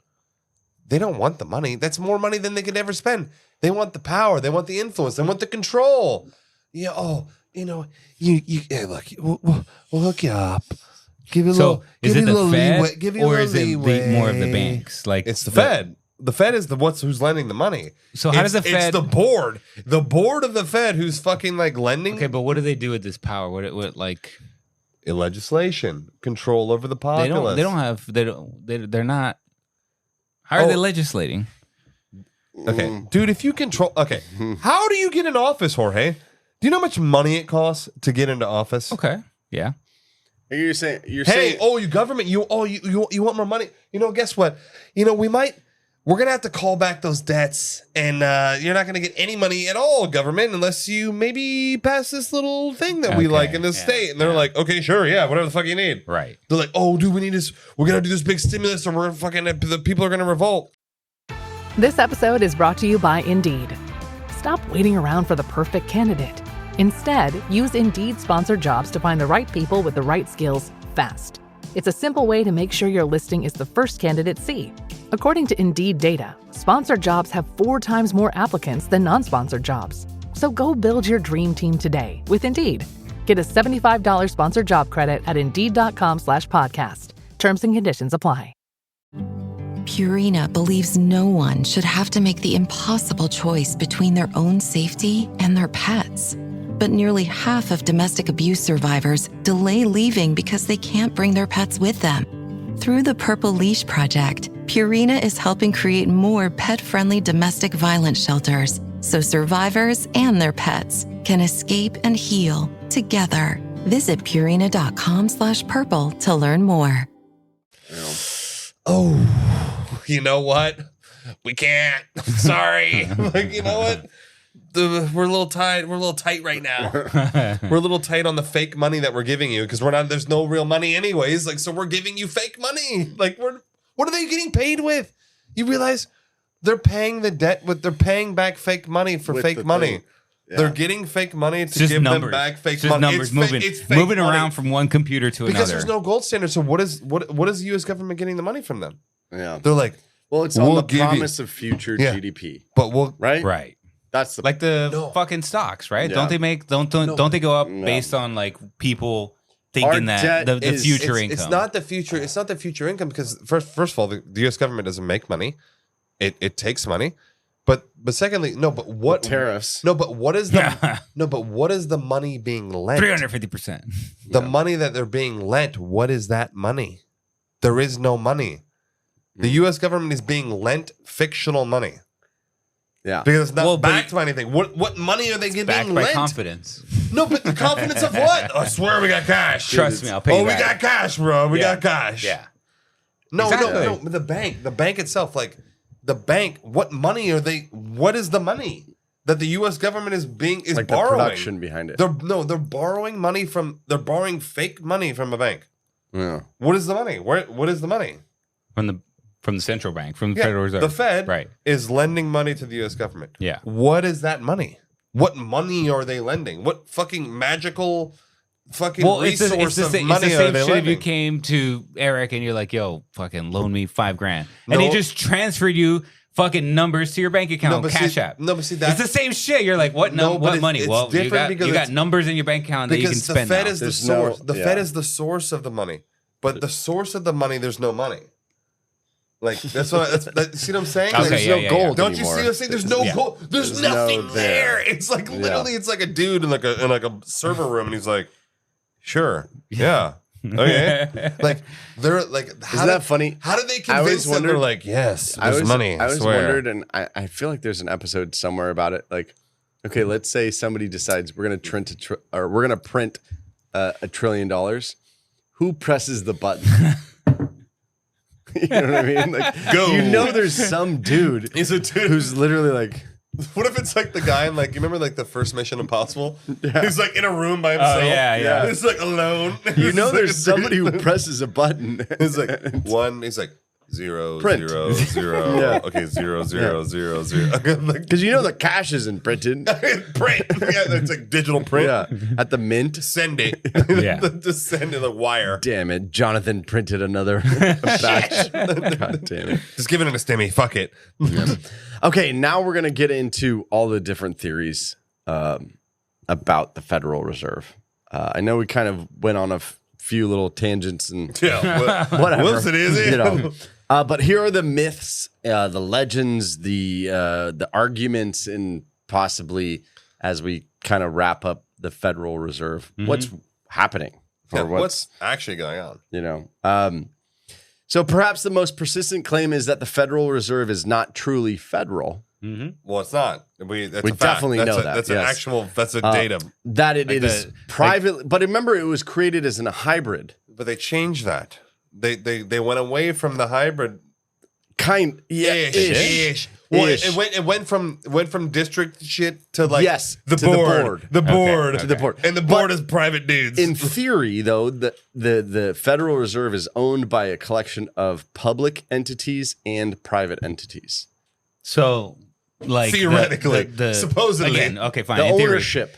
they don't want the money. That's more money than they could ever spend. They want the power. They want the influence. They want the control. Yeah. Oh, hey, look, we'll hook you up. Give you a little. Is it the Fed leeway. Give you or a is little it more of the banks? Like it's the Fed. The Fed is who's lending the money. So how does the Fed? It's the board. The board of the Fed who's fucking like lending. Okay, but what do they do with this power? What like legislation, control over the populace. They're not. How are they legislating? Okay, dude, if you control. Okay, how do you get in office, Jorge? Do you know how much money it costs to get into office? Okay, yeah. You're saying, you government, you want more money? Guess what? We're gonna have to call back those debts, and you're not gonna get any money at all, government, unless you maybe pass this little thing that we like in this state. And they're like, okay, sure, yeah, whatever the fuck you need. Right. They're like, oh, dude, we need this. We're gonna do this big stimulus, or the people are gonna revolt. This episode is brought to you by Indeed. Stop waiting around for the perfect candidate. Instead, use Indeed sponsored jobs to find the right people with the right skills fast. It's a simple way to make sure your listing is the first candidates see. According to Indeed data, sponsored jobs have 4 times more applicants than non-sponsored jobs. So go build your dream team today with Indeed. Get a $75 sponsored job credit at Indeed.com/podcast. Terms and conditions apply. Purina believes no one should have to make the impossible choice between their own safety and their pets. But nearly half of domestic abuse survivors delay leaving because they can't bring their pets with them. Through the Purple Leash Project, Purina is helping create more pet-friendly domestic violence shelters so survivors and their pets can escape and heal together. Visit Purina.com/purple to learn more. Oh, you know what? We can't. Sorry. You know what? We're a little tight. We're a little tight right now. We're a little tight on the fake money that we're giving you because there's no real money anyways. So we're giving you fake money. What are they getting paid with? You realize they're paying the debt they're paying back fake money for fake money. Yeah. They're getting fake money to give them back fake money. Numbers moving around from one computer to another. Because there's no gold standard. So what is the U.S. government getting the money from them? Yeah, they're like, well, it's on the promise of future GDP, but right. That's like the fucking stocks, right? Yeah. Don't they make don't they go up based on like people thinking that the future income? It's not the future. It's not the future income because first of all, the U.S. government doesn't make money. It takes money, but secondly, no. But what tariffs? No, but what is the But what is the money being lent? 350%. The money that they're being lent. What is that money? There is no money. The U.S. government is being lent fictional money. Yeah, because it's not backed by anything. What money are they getting backed lent? By confidence. No, but the confidence of what? I swear we got cash. Trust me, I'll pay you back. We got cash, bro. We got cash. Yeah. No. The bank itself, like the bank. What money are they? What is the money that the U.S. government is borrowing? The production behind it. They're borrowing money they're borrowing fake money from a bank. Yeah. What is the money? What is the money? From the central bank, from the Federal Reserve. The Fed is lending money to the U.S. government. Yeah. What is that money? What money are they lending? What fucking magical fucking resource of money it's the same are they shit lending? if you came to Eric and you're like, yo, fucking loan me $5,000. And he just transferred you fucking numbers to your bank account, Cash App. No, but see, that's... It's the same shit. You're like, what money? It's well, you got numbers in your bank account that you can spend. Because the Fed is the source. The Fed is the source of the money. But the source of the money, there's no money. Like that's what. See what I'm saying? Okay, there's no gold. Don't anymore. you see what I'm saying? There's no gold. There's nothing there. It's like literally, it's like a dude in like a server room, and he's like, "Sure, yeah, okay." Like they're like, isn't that funny? How did they convince them? They're like, "Yes, there's money." I wondered, and I feel like there's an episode somewhere about it. Like, okay, let's say somebody decides we're gonna print $1 trillion. Who presses the button? You know what I mean? Like, go. You know, there's some dude. He's a dude who's literally like. What if it's like the guy in like you remember like the first Mission Impossible? Yeah. He's like in a room by himself. Oh yeah. He's like alone. You know, there's somebody who presses a button. He's like one. He's like Zero, Print. zero, zero. Yeah. Okay, zero, zero, zero, zero. Because you know the cash isn't printed. Print. Yeah, it's like digital print. Yeah, at the mint. Send it. Yeah. Just send it the wire. Damn it, Jonathan printed another batch. God damn it. Just give it a stimmy. Fuck it. Okay, now we're gonna get into all the different theories about the Federal Reserve. I know we kind of went on a few little tangents and whatever. Whoops, it is. You know. But here are the myths, the legends, the arguments, and possibly as we kind of wrap up the Federal Reserve, what's happening or what's actually going on. You know, so perhaps the most persistent claim is that the Federal Reserve is not truly federal. Well, it's not. We definitely know that. That's an actual. That's a datum. That it is private, but remember, it was created as a hybrid. But they changed that. They went away from the hybrid. Ish. Well, it went from district shit to like the to board the board to the board, and the board is private dudes. In theory, though, the Federal Reserve is owned by a collection of public entities and private entities. So, like theoretically, supposedly, again, okay, fine. The In theory, ownership.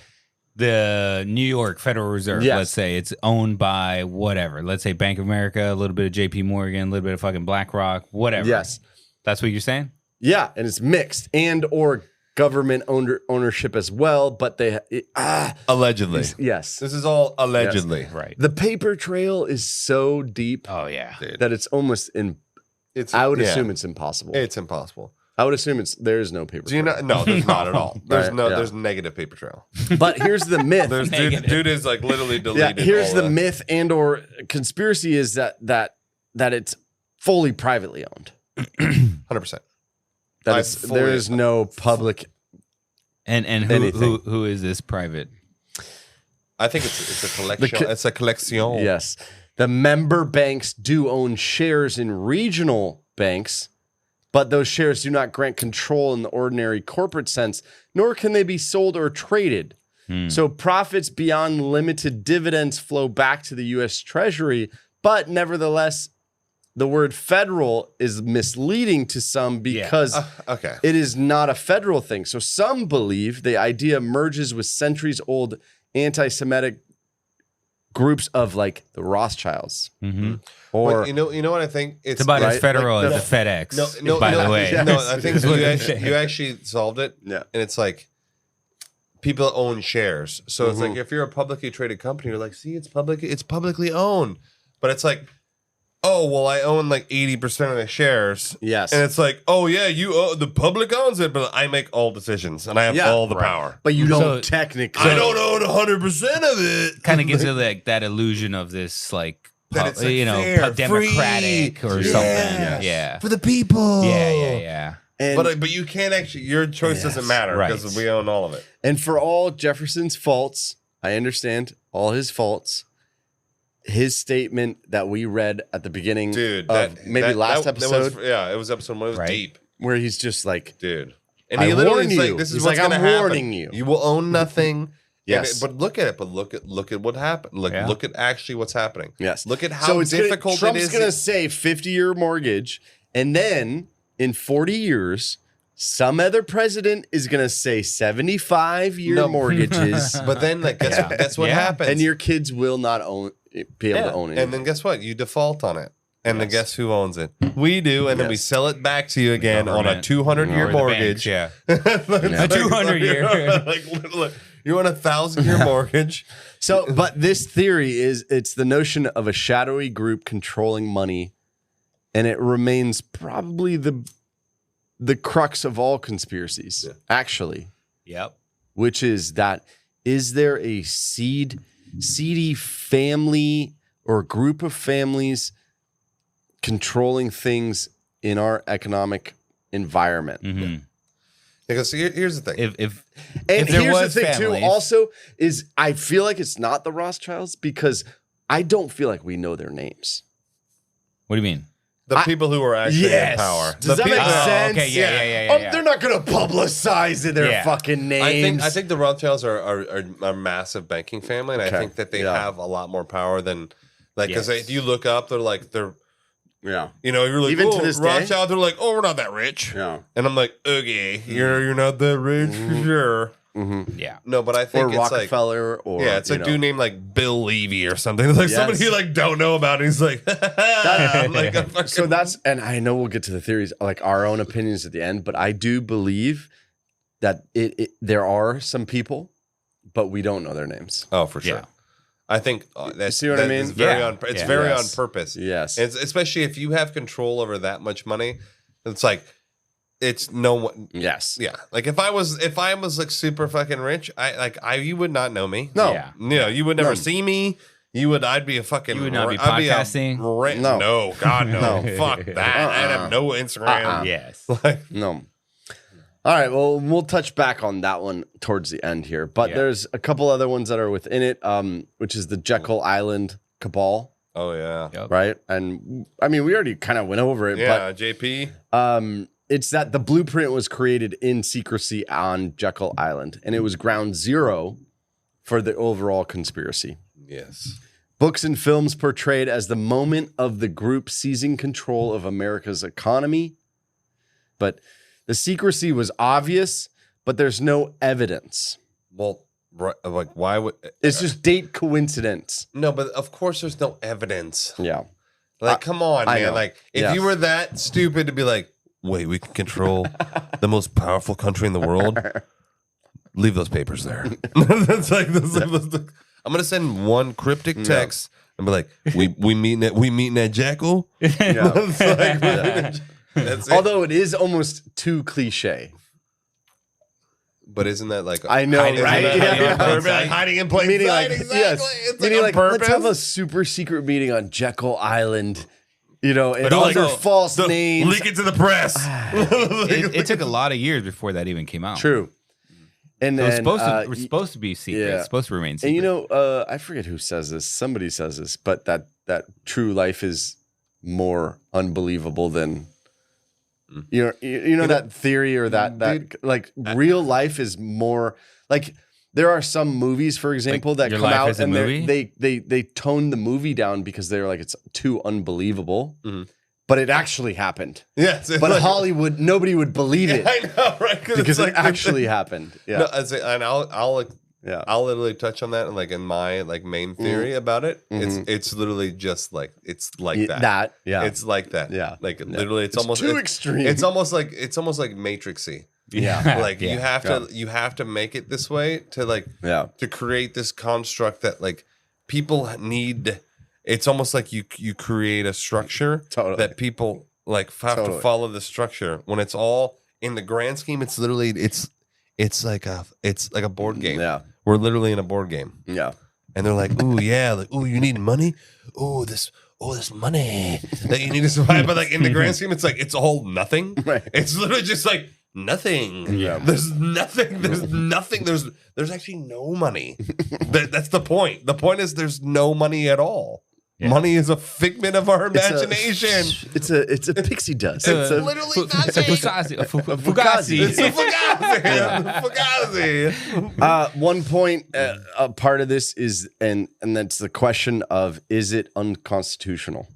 The New York Federal Reserve, let's say it's owned by whatever. Let's say Bank of America, a little bit of JP Morgan, a little bit of fucking BlackRock, whatever. Yes. That's what you're saying? Yeah, and it's mixed and or government ownership as well, but allegedly. Yes. This is all allegedly. Yes. Right. The paper trail is so deep that it's almost I would assume it's impossible. It's impossible. I would assume there is no paper trail. No, there's not at all. There's negative paper trail. But here's the myth. There's dude is like literally deleted. Yeah, here's the myth and or conspiracy is that it's fully privately owned. 100%. There is no public. And who is this private? I think it's a collection. It's a collection. Yes. The member banks do own shares in regional banks, but those shares do not grant control in the ordinary corporate sense, nor can they be sold or traded. So profits beyond limited dividends flow back to the U.S. Treasury, but nevertheless, the word federal is misleading to some because it is not a federal thing. So some believe the idea merges with centuries-old anti-Semitic groups of like the Rothschilds. Or you know what I think? It's about as federal as the FedEx. By the way, I think you actually solved it. Yeah, and it's like people own shares. So it's like if you're a publicly traded company, you're like, see, it's publicly owned, but it's like, oh, well, I own like 80% of the shares. Yes. And it's like, oh, yeah, the public owns it, but I make all decisions and I have all the power. But you don't technically. I don't own 100% of it. Kind of gives it like that illusion of this like, that it's like fair, democratic free. or something. Yeah. For the people. Yeah. And, but you can't actually, your choice doesn't matter because we own all of it. And for all Jefferson's faults, I understand all his faults. His statement that we read at the beginning last episode. It was episode 1. It was deep. Where he's just like, dude. And he literally is like, this is what's going to happen. I'm warning you. You will own nothing. Yes. But look at it. But look at what happened. Look at actually what's happening. Yes. Look at how difficult Trump's it is. Trump's going to say 50-year mortgage. And then in 40 years, some other president is going to say 75-year mortgages. But then that's what happens. And your kids will not be able to own it. And then guess what? You default on it. And then guess who owns it? We do. And then we sell it back to you again on a 200-year mortgage. A 200-year. Look, you want a 1,000-year mortgage. So, but this theory it's the notion of a shadowy group controlling money. And it remains probably the crux of all conspiracies, actually. Yep. Which is that, is there a seedy family or group of families controlling things in our economic environment? Because here's the thing. If here's was the thing families, too, also, is I feel like it's not the Rothschilds because I don't feel like we know their names. What do you mean? The people who are actually in power. Does that make sense? Okay, yeah. They're not going to publicize their fucking names. I think the Rothschilds are a massive banking family, and I think that they have a lot more power than, like, because if you look up, they're Yeah. You know, you're like, Even oh, to this day? Rothschild, they're like, oh, we're not that rich. Yeah. And I'm like, okay, you're not that rich for sure. Mm-hmm. Yeah. No, but I think or it's Rockefeller, like, or yeah, it's a dude named like Bill Levy or something. Like somebody you like don't know about. And he's like, like a fucking... So that's, and I know we'll get to the theories, like our own opinions at the end, but I do believe that there are some people, but we don't know their names. Oh, for sure. Yeah. I think that's see what I mean? It's very Yeah. on. It's Yeah. very Yes. on purpose. Yes. And especially if you have control over that much money, it's like it's no one. Yes. Yeah. Like if I was like super fucking rich, you would not know me. No. Yeah. Yeah. You would never see me. I'd be a fucking. You would not be I'd podcasting? No, God no. No. Fuck that. I'd have no Instagram. Yes. Like, No. All right. Well, we'll touch back on that one towards the end here, but there's a couple other ones that are within it, which is the Jekyll Island cabal. oh yeah. Yep. Right. And I mean, we already kind of went over it, Yeah. JP. but it's that the blueprint was created in secrecy on Jekyll Island, and it was ground zero for the overall conspiracy. Yes. Books and films portrayed as the moment of the group seizing control of America's economy. But the secrecy was obvious, but there's no evidence. Well, right, like why would It's just date coincidence. no? But of course, there's no evidence. Yeah. Like, come on, I man. know. Like, if Yes. you were that stupid to be like, wait, we can control the most powerful country in the world, leave those papers there. That's like I'm gonna send one cryptic text and be like, we meeting at Jekyll. Yeah. It's like, that's it. Although it is almost too cliche. But isn't that like I know, hiding- right? isn't that Yeah. on purpose? Like hiding in plain Meaning sight? like, Exactly. yes. It's Meaning on like, let's have a super secret meeting on Jekyll Island. You know, and under false names. Leak it to the press. It took a lot of years before that even came out. True. And So then it was supposed to be secret. yeah. It's supposed to remain secret. And you know, I forget who says this. Somebody says this, but that true life is more unbelievable than you know that theory or that like real life is more like there are some movies, for example, Like that Your come Life out is a and Movie? they tone the movie down because they're like it's too unbelievable. Mm-hmm. But it actually happened. Yes. But Hollywood, nobody would believe it. I know, right? Because it actually happened. Yeah. No, and I'll literally touch on that and like in my like main theory about it. Mhm. It's literally just like it's like that. That, yeah. It's like that. Yeah. Like literally it's almost too extreme. It's almost like Matrixy. Yeah. Like you have to make it this way to to create this construct that like people need. It's almost like you create a structure that people like have to follow the structure. When it's all in the grand scheme, it's literally it's like a board game. Yeah, we're literally in a board game. Yeah, and they're like, ooh, yeah, like ooh, you need money. Ooh, this money that you need to survive. But like in the grand scheme, it's like it's all nothing. Right. It's literally just like nothing. Yeah. There's nothing. There's nothing. There's actually no money. That's the point. The point is there's no money at all. Yeah. Money is a figment of our imagination. It's a pixie dust. It's literally nothing. Fugazi. It's a fugazi. Fugazi. One point, a part of this is, and that's the question of, is it unconstitutional?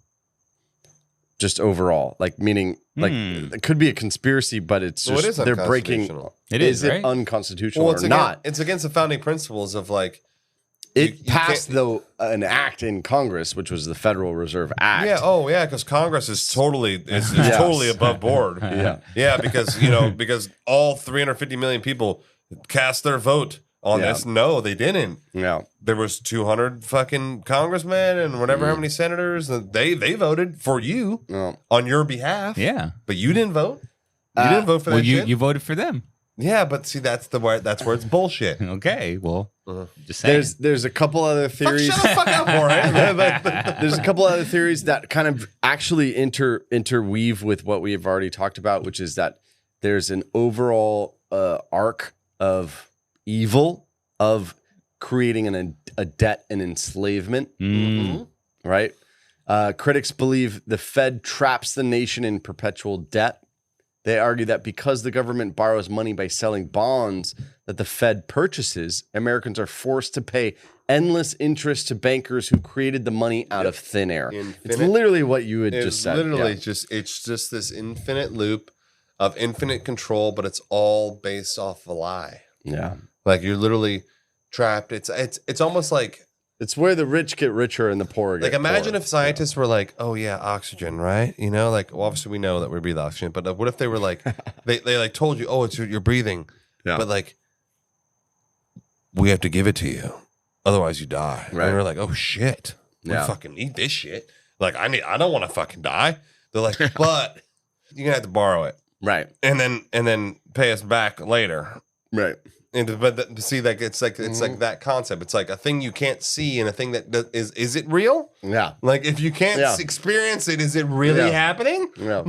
Just overall, like meaning, like it could be a conspiracy, but it's just it is they're breaking. It is it right? unconstitutional or it's not? It's against the founding principles of like. It passed though an act in Congress, which was the Federal Reserve Act. Yeah. Oh, yeah. Because Congress is totally totally above board. Yeah. Because all 350 million people cast their vote on this. No, they didn't. Yeah. There was 200 fucking congressmen and whatever how many senators. And they voted for you on your behalf. Yeah. But you didn't vote. You didn't vote for that. Well, you voted for them. Yeah, but see, that's where it's bullshit. Okay, well, just saying. There's a couple other theories. Shut the fuck up, Warren. There's a couple other theories that kind of actually interweave with what we have already talked about, which is that there's an overall arc of evil of creating a debt and enslavement. Right? Critics believe the Fed traps the nation in perpetual debt They argue that because the government borrows money by selling bonds that the Fed purchases, Americans are forced to pay endless interest to bankers who created the money out of thin air. It's literally what you had just said. It's just this infinite loop of infinite control, but it's all based off a lie. Yeah. Like you're literally trapped. It's almost like it's where the rich get richer and the poor get like imagine poorer. if scientists were like, oh yeah, oxygen, right? You know, like well, obviously we know that we breathe oxygen, but what if they were like they like told you, oh, it's you're breathing, but like we have to give it to you, otherwise you die. Right. And we're like, oh shit, we fucking need this shit. Like I don't want to fucking die. They're like, but you're gonna have to borrow it, right? And then pay us back later, right? And but see, like it's like that concept. It's like a thing you can't see and a thing that is it real? Yeah. Like if you can't experience it, is it really happening? Yeah.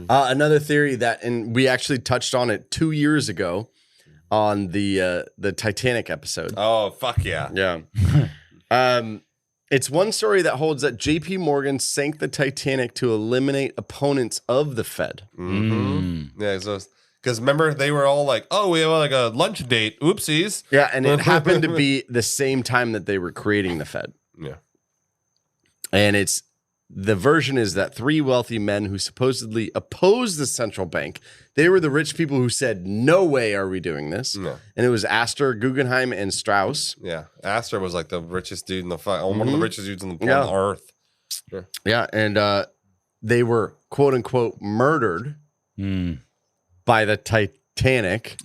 Another theory that, and we actually touched on it 2 years ago on the Titanic episode. Oh fuck yeah. Yeah. It's one story that holds that J.P. Morgan sank the Titanic to eliminate opponents of the Fed. Mm-hmm. Yeah. So. Because remember, they were all like, oh, we have like a lunch date. Oopsies. Yeah, and it happened to be the same time that they were creating the Fed. Yeah. And the version is that 3 wealthy men who supposedly opposed the central bank, they were the rich people who said, no way are we doing this. No. And it was Astor, Guggenheim, and Strauss. Yeah. Astor was like the richest dude in the one of the richest dudes on the earth. Yeah, and they were, quote unquote, murdered. By the Titanic.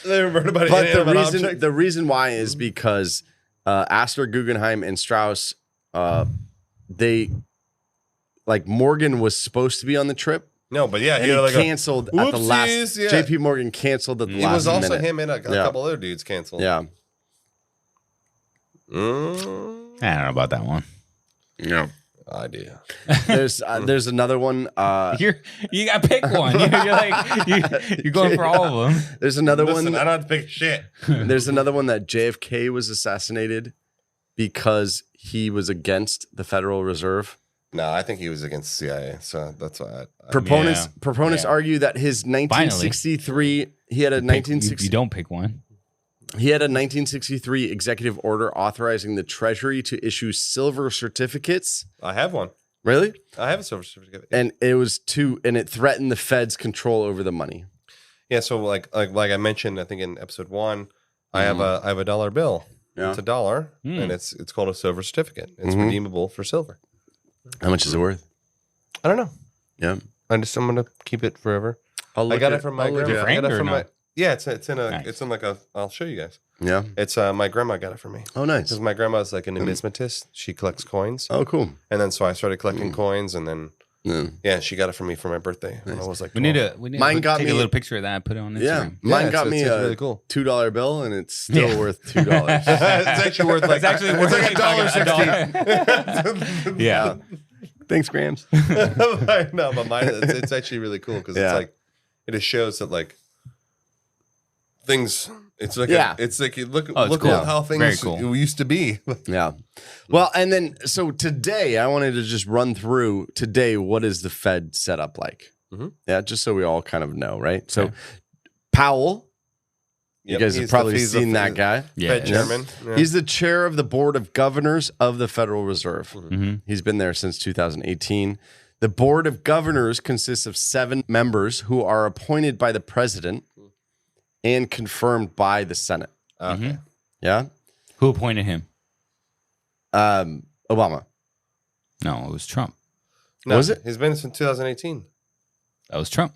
They were murdered by the reason why is because Astor, Guggenheim, and Strauss, they like Morgan was supposed to be on the trip. No, but yeah, and he canceled at the last. Yeah. J.P. Morgan canceled at the last minute. It was also him and a couple other dudes canceled. Yeah. I don't know about that one. Yeah. Idea. There's another one. You got to pick one. You're like you're going for all of them. There's another one. I don't have to pick shit. There's another one that JFK was assassinated because he was against the Federal Reserve. No, I think he was against the CIA. So that's why. Proponents argue that his 1963. He had a 1960. You don't pick one. He had a 1963 executive order authorizing the Treasury to issue silver certificates. I have one. Really? I have a silver certificate. And it threatened the Fed's control over the money. Yeah, so like I mentioned, I think in episode 1, I have a dollar bill. Yeah. It's $1, and it's called a silver certificate. It's redeemable for silver. How much is it worth? I don't know. Yeah. I'm gonna keep it forever. I got it from my grandma. I got it from my. Yeah, it's in like a. I'll show you guys. Yeah, it's my grandma got it for me. Oh, nice. Because my grandma's like a numismatist. She collects coins. Oh, cool. And then so I started collecting coins, and then she got it for me for my birthday. Nice. And I was like, we need to take a little picture of that and put it on Instagram. Yeah, mine got me a really cool $2 bill, and it's still worth $2. It's actually worth like $1.60. Yeah. Thanks, Grams. No, but mine it's actually really cool because it's like it just shows that like. Things it's like you look at how things used to be. Yeah. Well, and then so today I wanted to just run through what is the Fed set up like? Yeah, just so we all kind of know, right? So Powell, you guys have probably seen that guy. Yeah, Fed chairman. Yeah. He's the chair of the board of governors of the Federal Reserve. He's been there since 2018. The board of governors consists of 7 members who are appointed by the president and confirmed by the Senate. Okay. Yeah? Who appointed him? Obama. No, it was Trump. No, was it? He's been since 2018. That was Trump.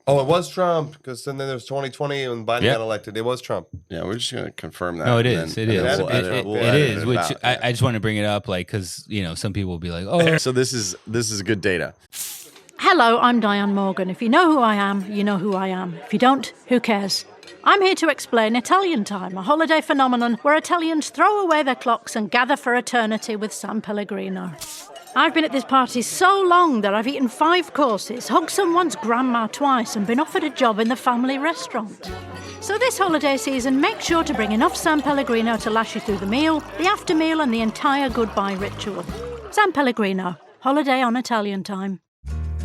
Oh, it was Trump, because then there was 2020 when Biden got elected. It was Trump. Yeah, we're just going to confirm that. No, it is. It is. It is. Which I just want to bring it up, like, because some people will be like, "Oh." So this is good data. Hello, I'm Diane Morgan. If you know who I am, you know who I am. If you don't, who cares? I'm here to explain Italian Time, a holiday phenomenon where Italians throw away their clocks and gather for eternity with San Pellegrino. I've been at this party so long that I've eaten 5 courses, hugged someone's grandma twice, and been offered a job in the family restaurant. So this holiday season, make sure to bring enough San Pellegrino to last you through the meal, the after meal, and the entire goodbye ritual. San Pellegrino, Holiday on Italian time.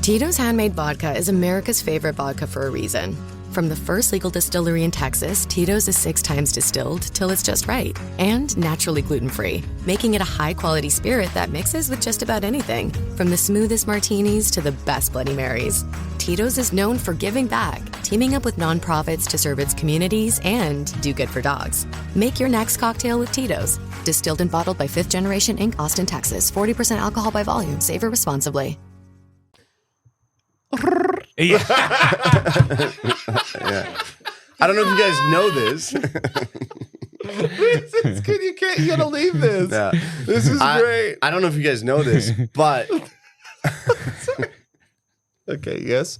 Tito's Handmade Vodka is America's favorite vodka for a reason. From the first legal distillery in Texas, Tito's is 6 times distilled till it's just right. And naturally gluten-free, making it a high-quality spirit that mixes with just about anything. From the smoothest martinis to the best Bloody Marys. Tito's is known for giving back, teaming up with nonprofits to serve its communities and do good for dogs. Make your next cocktail with Tito's. Distilled and bottled by 5th Generation Inc., Austin, Texas. 40% alcohol by volume. Savor responsibly. Yeah. Yeah. I don't know if you guys know this. It's good. You gotta leave this. Yeah. This is great. I don't know if you guys know this, but okay, yes.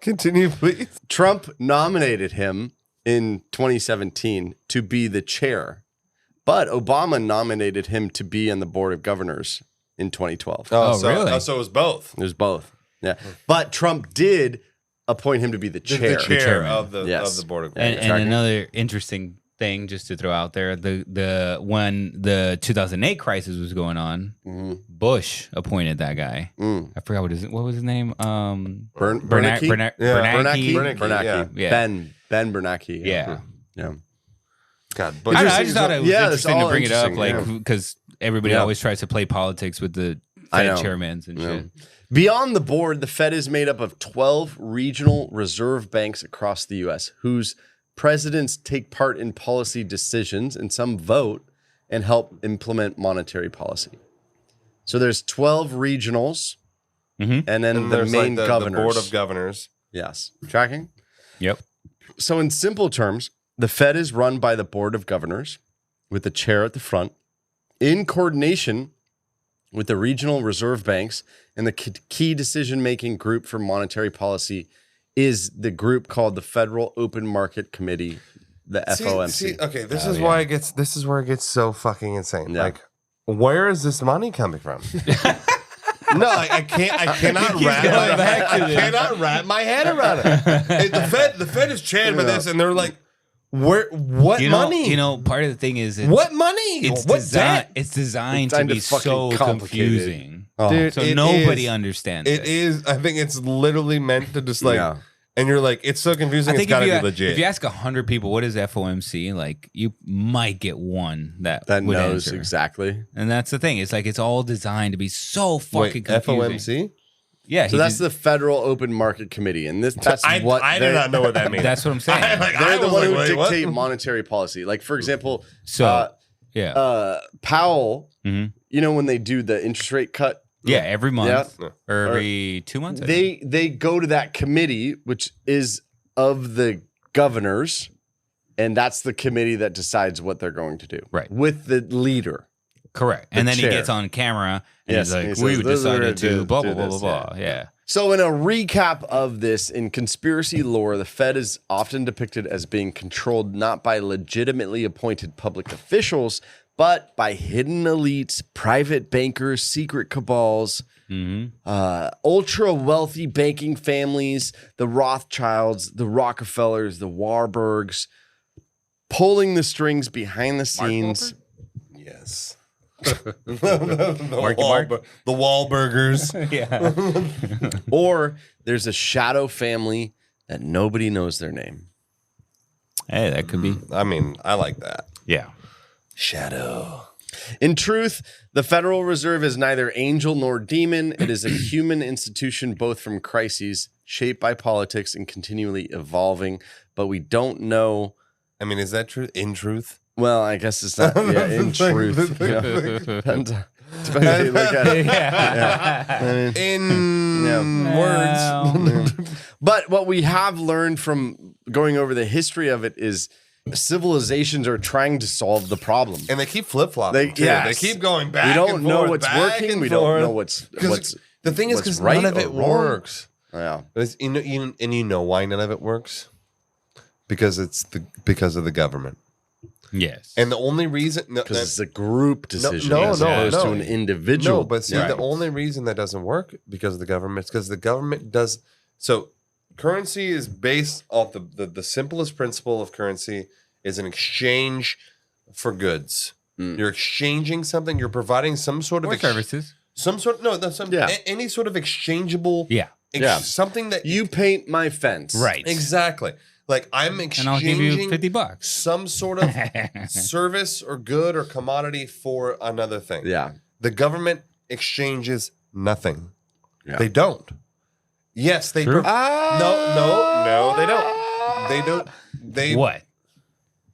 Continue, please. Trump nominated him in 2017 to be the chair, but Obama nominated him to be on the board of governors in 2012. Really? So it was both. It was both. Yeah. But Trump did appoint him to be the chair. The chair of the board of governors. And another interesting thing, just to throw out there, when the 2008 crisis was going on, Bush appointed that guy. I forgot what was his name. Bernanke. Bernanke. Yeah. Ben Bernanke. Yeah. God, but I just thought it was interesting to bring it up, because everybody always tries to play politics with the Fed chairmans and shit. Beyond the board, the Fed is made up of 12 regional reserve banks across the U.S., whose presidents take part in policy decisions, and some vote and help implement monetary policy. So there's 12 regionals, and then the main governors. The board of governors. Yes. Tracking? Yep. So in simple terms, the Fed is run by the board of governors with the chair at the front, in coordination with the regional reserve banks, and the key decision-making group for monetary policy is the group called the Federal Open Market Committee, the FOMC. Okay, this is why this is where it gets so fucking insane. Yeah. Like, where is this money coming from? No, I cannot wrap my head around it. The Fed is chaired by this, and they're like, what money? Part of the thing is what money? It's designed to be so confusing. Dude, so nobody understands it. It is. I think it's literally meant to just and you're like, it's so confusing. It's got to be legit. If you ask 100 people, what is FOMC? Like, you might get one that would knows answer. Exactly. And that's the thing. It's like it's all designed to be so fucking confusing. FOMC? Yeah. So that's the Federal Open Market Committee, and I do not know what that means. That's what I'm saying. They're the one who dictate monetary policy. Like, for example, Powell. When they do the interest rate cut. Yeah, every month or every 2 months. They go to that committee, which is of the governors, and that's the committee that decides what they're going to do. Right. With the leader. Correct. And then he gets on camera and he's like, we decided to blah, blah, blah, blah, blah. Yeah. So in a recap of this, in conspiracy lore, the Fed is often depicted as being controlled not by legitimately appointed public officials, but by hidden elites, private bankers, secret cabals, ultra wealthy banking families, the Rothschilds, the Rockefellers, the Warburgs, pulling the strings behind the scenes. Yes. the Wahlburgers. Yeah. Or there's a shadow family that nobody knows their name. Hey, that could be. I mean, I like that. Yeah. Shadow. In truth, the Federal Reserve is neither angel nor demon. It is a human institution, both from crises, shaped by politics, and continually evolving. But we don't know. I mean, is that true? In truth? Well, I guess it's not in truth. Depends how you look at it. In words. But what we have learned from going over the history of it is civilizations are trying to solve the problem. And they keep flip-flopping. They keep going back and forth. We don't know what's working. We don't know what's the thing is, because right none of it works. Yeah. You know why none of it works? Because of the government. Yes. And the only reason... Because it's a group decision as opposed to an individual. No, but see, the only reason that doesn't work because of the government is because the government does... So currency is based off the simplest principle of currency is an exchange for goods. You're exchanging something. You're providing some sort of... services. any sort of exchangeable. Something that you paint my fence. Right. Exactly. Like I'm exchanging and I'll give you $50. Some sort of service or good or commodity for another thing. Yeah. The government exchanges nothing. Yeah. They don't. Yes, they True. No, they don't. They don't. They what?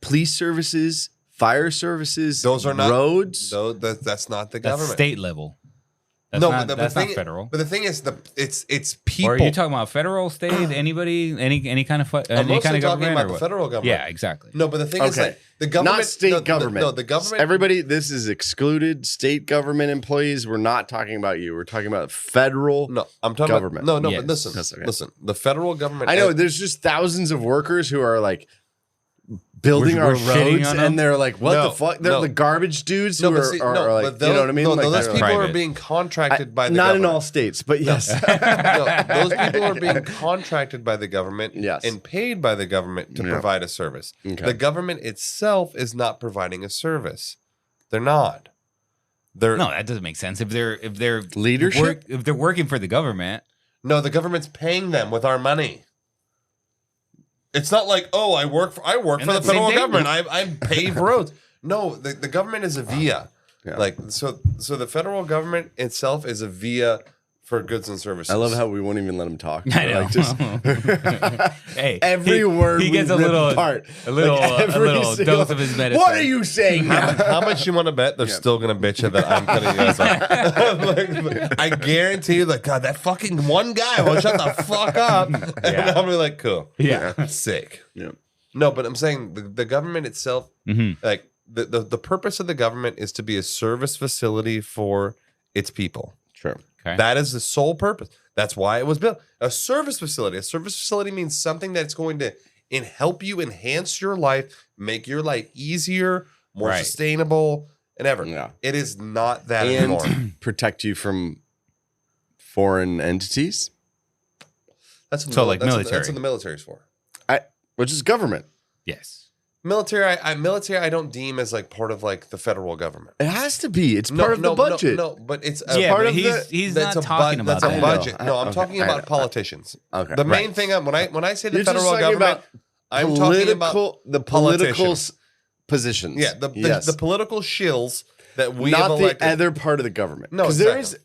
Police services, fire services, those are not roads. That's not the government. That's state level. That's not federal. But the thing is, it's people. Or are you talking about federal, state, anybody, any kind of I'm mostly kind of talking government? about the federal government. Yeah, exactly. No, but the thing is, like, the government, not state government. No, the government. Everybody, this is excluded. State government employees. We're not talking about you. We're talking about federal. No, I'm talking government. About, no. But listen. The federal government. I know there's just thousands of workers who are like building our roads, and they're like, "What the fuck?" They're the garbage dudes who are like, you know what I mean? Those people are being contracted by the government. Not in all states, but yes. Those people are being contracted by the government and paid by the government to provide a service. Okay. The government itself is not providing a service. They're not. No, that doesn't make sense. If they're leadership, if they're working for the government, no, the government's paying them with our money. It's not like, I work for the federal government. I pave roads. No, the government is a via. Yeah. Like so the federal government itself is a via for goods and services. I love how we won't even let him talk. I know. Like just hey, every word he gets a little dose of his medicine. What are you saying? How much you want to bet they're still gonna bitch you that I'm cutting you guys off? I guarantee you, God, that fucking one guy will shut the fuck up, and I'll be like, cool, sick. Yeah. No, but I'm saying the government itself, like the purpose of the government is to be a service facility for its people. Sure. Okay. That is the sole purpose. That's why it was built. A service facility. A service facility means something that's going to help you enhance your life, make your life easier, more sustainable, and ever. Yeah. It is not that and anymore. Protect you from foreign entities. That's what military. That's what the military's for. Which is government. Yes. Military, I don't deem as like part of like the federal government. It has to be. It's part of the budget. No, but it's part of he's not talking about that. That's a budget. No, I'm talking about politicians. Okay. The main thing when I say the You're federal government, I'm talking about the political positions. Yeah, the political shills that we not have elected. The other part of the government. No, because there is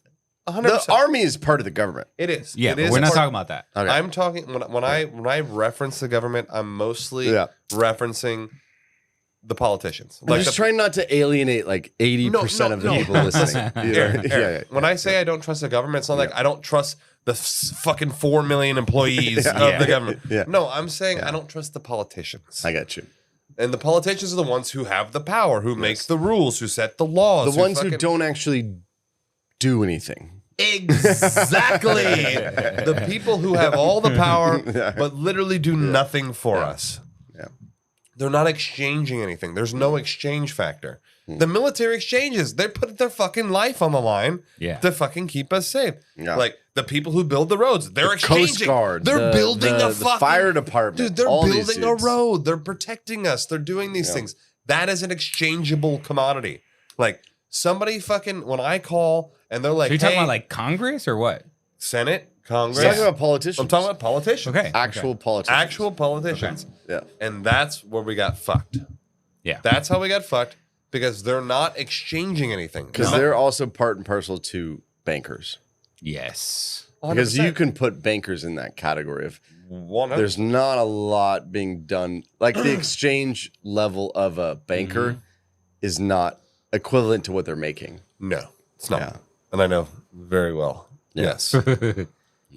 100%. The army is part of the government. It is. Yeah, but we're not talking about that. Okay. I'm talking when I reference the government, I'm mostly referencing the politicians. I'm just trying not to alienate like 80% of the people listening. Eric, when I say I don't trust the government, it's not like I don't trust the fucking 4 million employees of the government. Yeah. No, I'm saying I don't trust the politicians. I got you. And the politicians are the ones who have the power, who make the rules, who set the laws. The ones who don't actually do anything. Exactly. The people who have all the power but literally do nothing for us. They're not exchanging anything. There's no exchange factor. The military exchanges, they put their fucking life on the line to fucking keep us safe. Yeah. Like the people who build the roads, they're exchanging. Coast Guard, they're building the fucking fire department. Dude, they're building a road. They're protecting us. They're doing these things. That is an exchangeable commodity. Like somebody fucking, when I call and they're like, so you're talking about like Congress or what? Senate, Congress. I'm talking about politicians. I'm talking about politicians. Okay. Actual politicians. Actual politicians. Okay. Yeah. And that's where we got fucked. Yeah. That's how we got fucked because they're not exchanging anything. Because they're also part and parcel to bankers. Yes. 100%. Because you can put bankers in that category of 100%. There's not a lot being done. Like the exchange level of a banker is not equivalent to what they're making. No, it's not. Yeah. And I know very well. Yes.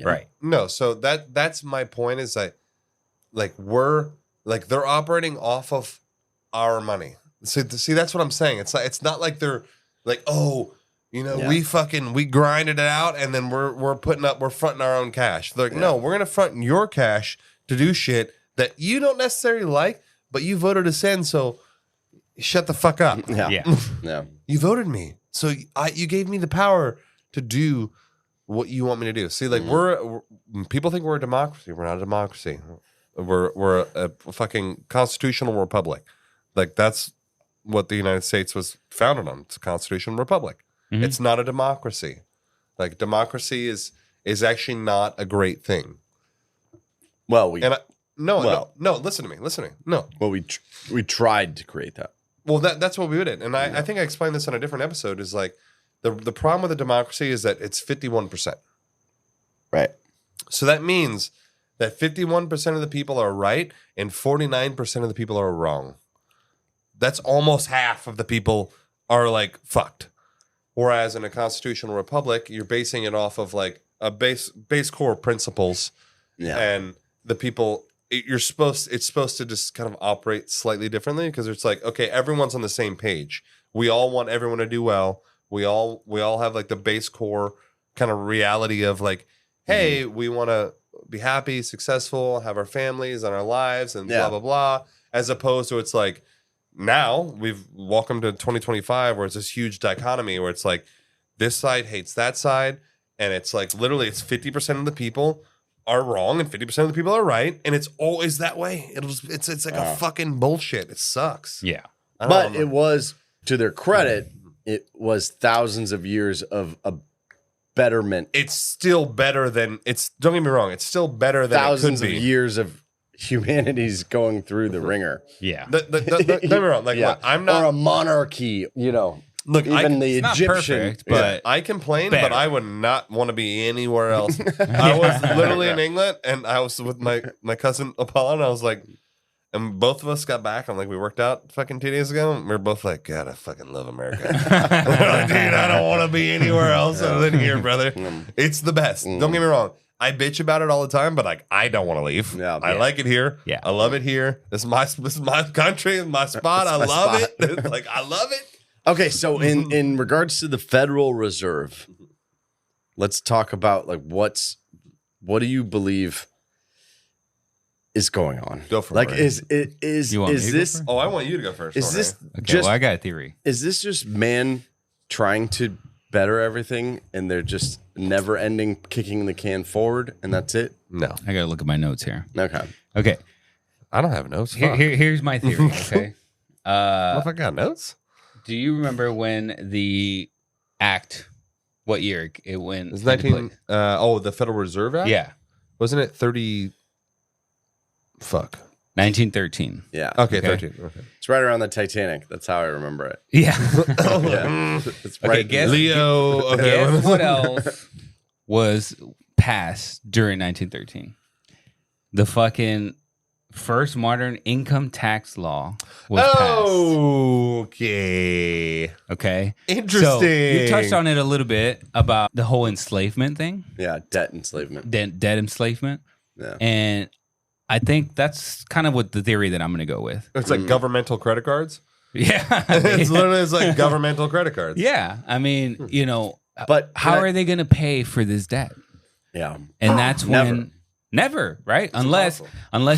Right. No, so that's my point is that like they're operating off of our money. So see that's what I'm saying. It's not like they're like, we grinded it out and then we're fronting our own cash. They're like, no, we're gonna front your cash to do shit that you don't necessarily like, but you voted us in, so shut the fuck up. Yeah. You voted me. So you gave me the power to do what you want me to do. See, like we're people think we're a democracy. We're not a democracy. We're a fucking constitutional republic. Like that's what the United States was founded on. It's a constitutional republic. It's not a democracy. Like democracy is actually not a great thing. Well, no, listen to me. No. Well, we tried to create that. Well, that's what we did. And I think I explained this on a different episode is like the problem with a democracy is that it's 51%. Right. So that means that 51% of the people are right and 49% of the people are wrong. That's almost half of the people are like fucked. Whereas in a constitutional republic, you're basing it off of like a base core principles. Yeah. And the people it's supposed to just kind of operate slightly differently because it's like, okay, everyone's on the same page. We all want everyone to do well. We all have like the base core kind of reality of like, hey, we want to be happy, successful, have our families and our lives and blah, blah, blah. As opposed to it's like now we've welcome to 2025 where it's this huge dichotomy where it's like this side hates that side. And it's like literally it's 50% of the people are wrong and 50% of the people are right. And it's always that way. It's like a fucking bullshit. It sucks. Yeah. But it was, to their credit, it was thousands of years of a betterment. It's still better than don't get me wrong, it's still better than thousands it could be. Of years of humanity's going through the ringer. Yeah. Don't get me wrong. Like, look, I'm not or a monarchy, Look, even the Egyptian, perfect, but I complain, better. but I would not want to be anywhere else. I was literally in England, and I was with my cousin Apollo, and I was like, and both of us got back. I'm like, we worked out fucking 2 days ago. And we were both like, God, I fucking love America. Like, dude, I don't want to be anywhere else other than here, brother. It's the best. Don't get me wrong. I bitch about it all the time, but like, I don't want to leave. I like it here. Yeah. I love it here. This is my country, my spot. I love it. Like, I love it. Okay, so in regards to the Federal Reserve, let's talk about like what do you believe is going on? Go for it. Like it. Is this? Oh, I want you to go first. Is this well, I got a theory. Is this just man trying to better everything, and they're just never ending kicking the can forward, and that's it? No, I gotta look at my notes here. Okay. I don't have notes. Here's my theory. Okay. If I got notes. Do you remember when the act? What year it went? It was 19. The Federal Reserve Act. Yeah. Wasn't it 30? Fuck. 1913. Yeah. Okay, 13. Okay. It's right around the Titanic. That's how I remember it. Yeah. It's right. Guess, Leo. Okay. Guess what else was passed during 1913? The fucking first modern income tax law was passed. Okay. Interesting. So you touched on it a little bit about the whole enslavement thing. Yeah, debt enslavement. Debt enslavement. Yeah. And I think that's kind of what the theory that I'm going to go with. It's like governmental credit cards. Yeah. It's like governmental credit cards. Yeah. I mean, but how are they going to pay for this debt? Yeah. And that's when never, right? Unless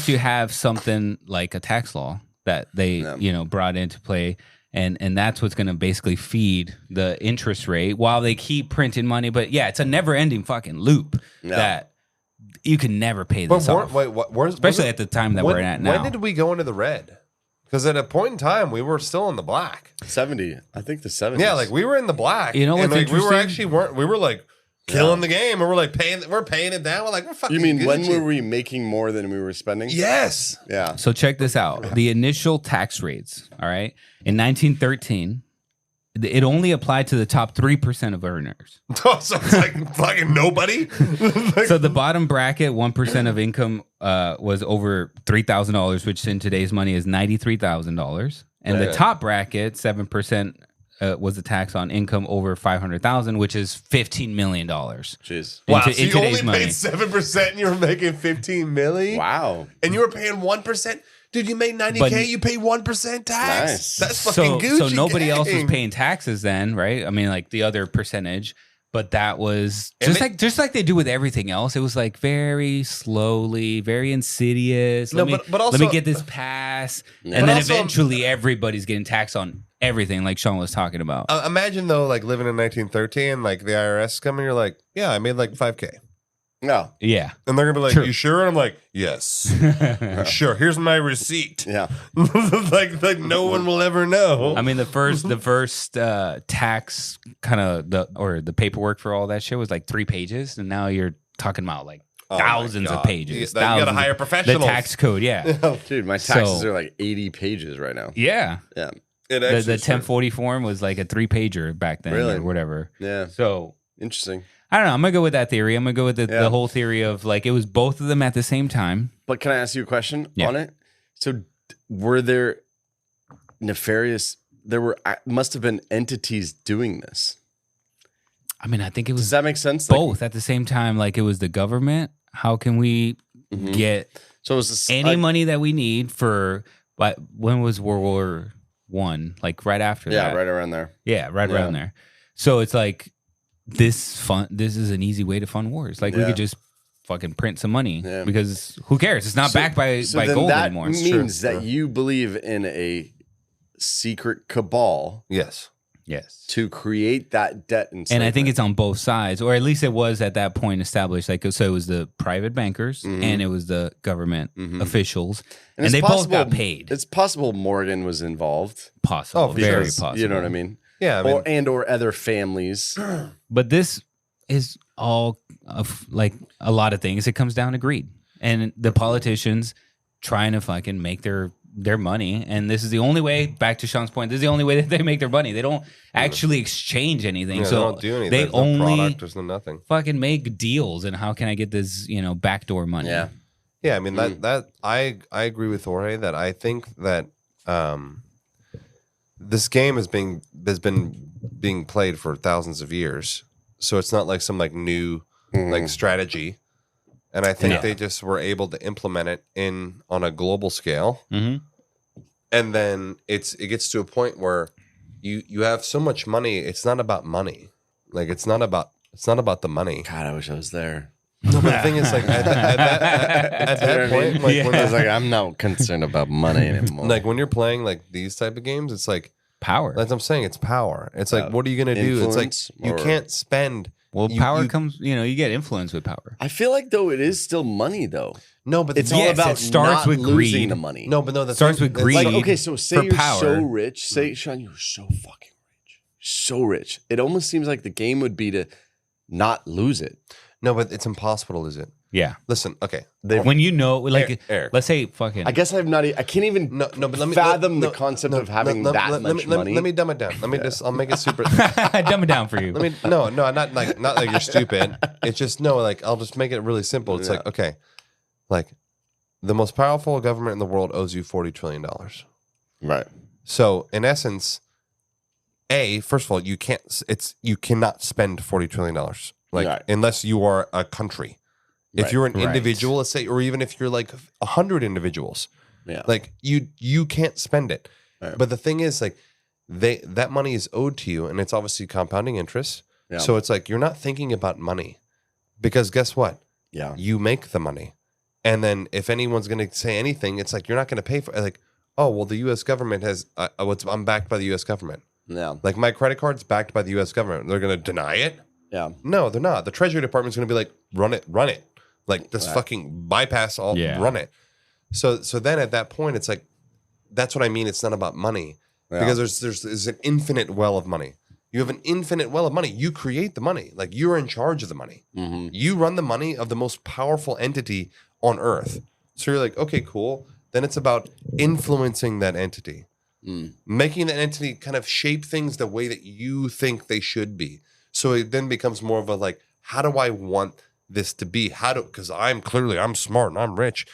you have something like a tax law that they, brought into play. And that's what's going to basically feed the interest rate while they keep printing money. But yeah, it's a never ending fucking loop that you can never pay this off. Especially at the time that we're at now. When did we go into the red? Because at a point in time, we were still in the black. 70. I think the 70s. Yeah, like we were in the black. You know what's interesting? We were like killing the game, and we're like paying it down. We're like, we're fucking. You mean when were we making more than we were spending? Yes. Yeah. So check this out. The initial tax rates, all right, in 1913, it only applied to the top 3% of earners. So it's like fucking nobody. So the bottom bracket, 1% of income was over $3,000, which in today's money is $93,000. And the top bracket, 7%, was the tax on income over $500,000, which is $15 million. Jeez. Wow, so you only paid 7% and you were making $15 million? Wow. And you were paying 1%? Dude, you made $90K, you pay 1% tax? Nice. That's fucking Gucci. So nobody else was paying taxes then, right? I mean, like the other percentage. But that was just like they do with everything else. It was like very slowly, very insidious. Let me get this pass, and then eventually everybody's getting taxed on everything, like Sean was talking about. Imagine though, like living in 1913, like the IRS coming, you're like, yeah, I made like $5K. No. Yeah. And they're gonna be like, True. "You sure?" And I'm like, "Yes, sure. Here's my receipt." Yeah. like no one will ever know. I mean, the first tax kind of the paperwork for all that shit was like 3 pages, and now you're talking about like thousands of pages. You gotta hire professionals. The tax code, yeah. Dude, my taxes are like 80 pages right now. Yeah. Yeah. It The actually 1040 form was like a 3-pager back then, Really? or whatever. Yeah. So Interesting. I don't know. I'm gonna go with that theory. I'm gonna go with the whole theory of like it was both of them at the same time. But can I ask you a question Yeah. on it? So were there nefarious? Must have been entities doing this. I mean, I think it was Does that make sense? both at the same time. Like it was the government. How can we get So it was this, any money that we need for? But when was World War I? Like right after that. Yeah, right around there. Yeah, right around there. So it's like this is an easy way to fund wars. Like we could just fucking print some money because who cares? It's not backed by then gold that anymore. means that you believe in a secret cabal. Yes. To create that debt And I think it's on both sides, or at least it was at that point established. Like so, it was the private bankers and it was the government officials, and they both got paid. It's possible Morgan was involved. Possible, very because, possible. You know what I mean? Yeah, I mean, or other families. But this is all of like a lot of things. It comes down to greed and the politicians trying to fucking make their money. And this is the only way, back to Sean's point, this is the only way that they make their money. They don't actually exchange anything. Yeah, so they don't do anything. they There's no only product, there's no nothing. Fucking make deals. And how can I get this, backdoor money? Yeah. Yeah, I mean that I agree with Jorge that I think that this game has been being played for thousands of years. So it's not like some like new like strategy. And I think they just were able to implement it on a global scale. Mm-hmm. And then it gets to a point where you have so much money, it's not about money. Like it's not about the money. God, I wish I was there. No, but the thing is, like at that point, like when it's like I'm not concerned about money anymore. like when you're playing like these type of games, it's like power. That's what I'm saying. It's power. It's like what are you gonna do? It's like you can't spend. Well, power comes. You get influence with power. I feel like though it is still money though. No, but it's all about it starts not with losing greed. the money. No, but no, that starts with greed. Like, okay, so say you're power. so rich. Say Sean, you're so fucking rich, so rich. It almost seems like the game would be to not lose it. No, but it's impossible to lose it. Yeah. Listen, okay. When like, Eric. let's say fucking. I guess I can't even but let me fathom the concept of having that much money. Let me dumb it down. Let me I'll make it super. Dumb it down for you. Not like you're stupid. It's just like I'll just make it really simple. It's like okay, like the most powerful government in the world owes you $40 trillion. Right. So in essence, first of all, you cannot spend $40 trillion unless you are a country. If you're an individual, let's say, or even if you're like 100 individuals, like you can't spend it. Right. But the thing is, like, that money is owed to you, and it's obviously compounding interest. Yeah. So it's like you're not thinking about money, because guess what? Yeah, you make the money, and then if anyone's going to say anything, it's like you're not going to pay for it. Like, oh well, the U.S. government has. I'm backed by the U.S. government. Yeah, like my credit card's backed by the U.S. government. They're going to deny it. Yeah, no, they're not. The Treasury Department's going to be like, run it. Like this fucking bypass all run it. So then at that point it's like that's what I mean. It's not about money because there's an infinite well of money. You have an infinite well of money. You create the money. Like you're in charge of the money. Mm-hmm. You run the money of the most powerful entity on earth. So you're like, okay, cool. Then it's about influencing that entity, making that entity kind of shape things the way that you think they should be. So it then becomes more of a like, how do I want this to be? Because I'm smart and I'm rich.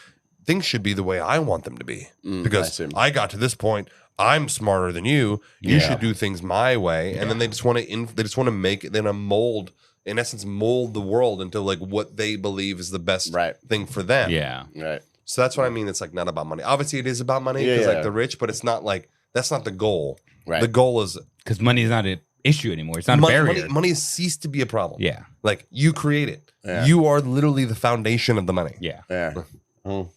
Things should be the way I want them to be. Because I got to this point, I'm smarter than you. You should do things my way. And then they just want to make it, then mold the world into like what they believe is the best thing for them. Yeah. Right. So that's what I mean. It's like not about money. Obviously it is about money because like the rich, but it's not like that's not the goal. Right. The goal is because money is not an issue anymore. It's not a barrier. Money has ceased to be a problem. Yeah. Like you create it. Yeah. You are literally the foundation of the money. Yeah. Yeah. Oh.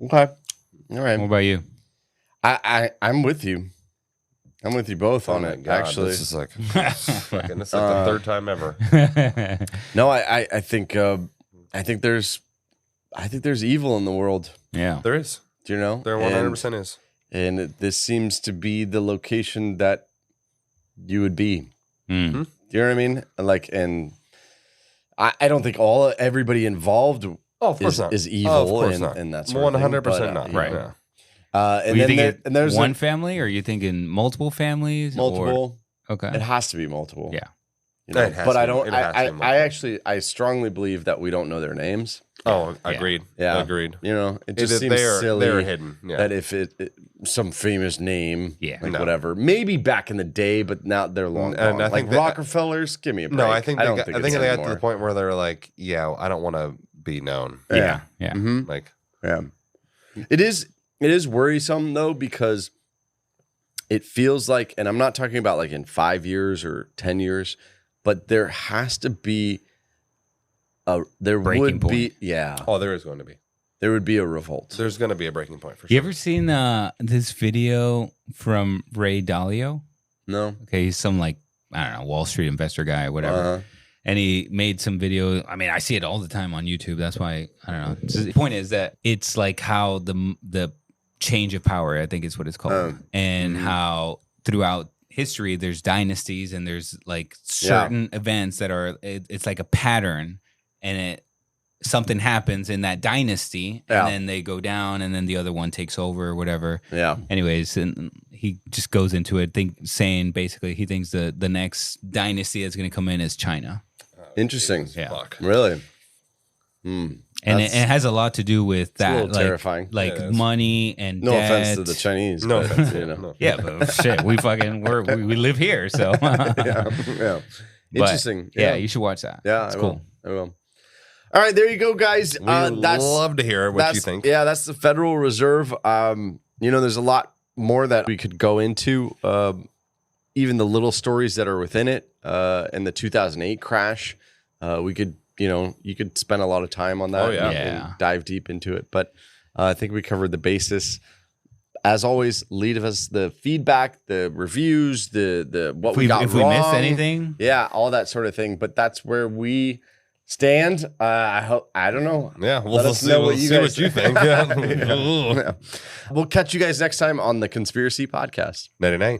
Okay. All right. What about you? I'm with you. I'm with you both on it. God, actually, this is like the third time ever. No, I think I think there's evil in the world. Yeah, there is. Do you know? There 100% is. And this seems to be the location that you would be. Mm-hmm. Do you know what I mean? Like, and I don't think everybody involved is evil, and that's 100% not. Right. Yeah. And then there's one family, or are you thinking multiple families? Multiple. Okay. It has to be multiple. Yeah. You know? But I don't. I strongly believe that we don't know their names. Oh, agreed. Yeah, agreed. You know, it just seems silly. They're hidden. Yeah. That if it some famous name, no. whatever, maybe back in the day, but now they're long gone. I think Rockefellers, give me a break. No, I think they got anymore. to the point where they're like, yeah, I don't want to be known. Yeah. Mm-hmm. Like, yeah. It is worrisome though, because it feels like, and I'm not talking about like in 5 years or 10 years, but there has to be there breaking would point. be, yeah. Oh, there is going to be. There would be a revolt. There's going to be a breaking point for sure. You ever seen this video from Ray Dalio? No. Okay, he's some I don't know, Wall Street investor guy or whatever. Uh-huh. And he made some video. I mean, I see it all the time on YouTube. That's why, I don't know. So the point is that it's like how the change of power, I think is what it's called. And how throughout history, there's dynasties and there's like certain events that are, it's like a pattern, and something happens in that dynasty, and then they go down, and then the other one takes over or whatever. Yeah. Anyways, and he just goes into it, saying basically he thinks the next dynasty that's going to come in is China. Interesting. Yeah. Fuck. Really? And it has a lot lot to do with that. A little terrifying. Like money and no debt. offense to the Chinese. No but, offense. You know. Yeah, but shit, we live here, so. yeah. Interesting. But, yeah, you should watch that. Yeah, it's I cool. will. All right, there you go, guys. We'd love to hear what you think. Yeah, that's the Federal Reserve. There's a lot more that we could go into. Even the little stories that are within it, and the 2008 crash. We could, you could spend a lot of time on that and dive deep into it. But I think we covered the basis. As always, leave us the feedback, the reviews, the what we got wrong. If we missed anything. Yeah, all that sort of thing. But that's where we stand. I don't know. Yeah, we'll see what you think. Yeah. We'll catch you guys next time on the Conspiracy Podcast. Night.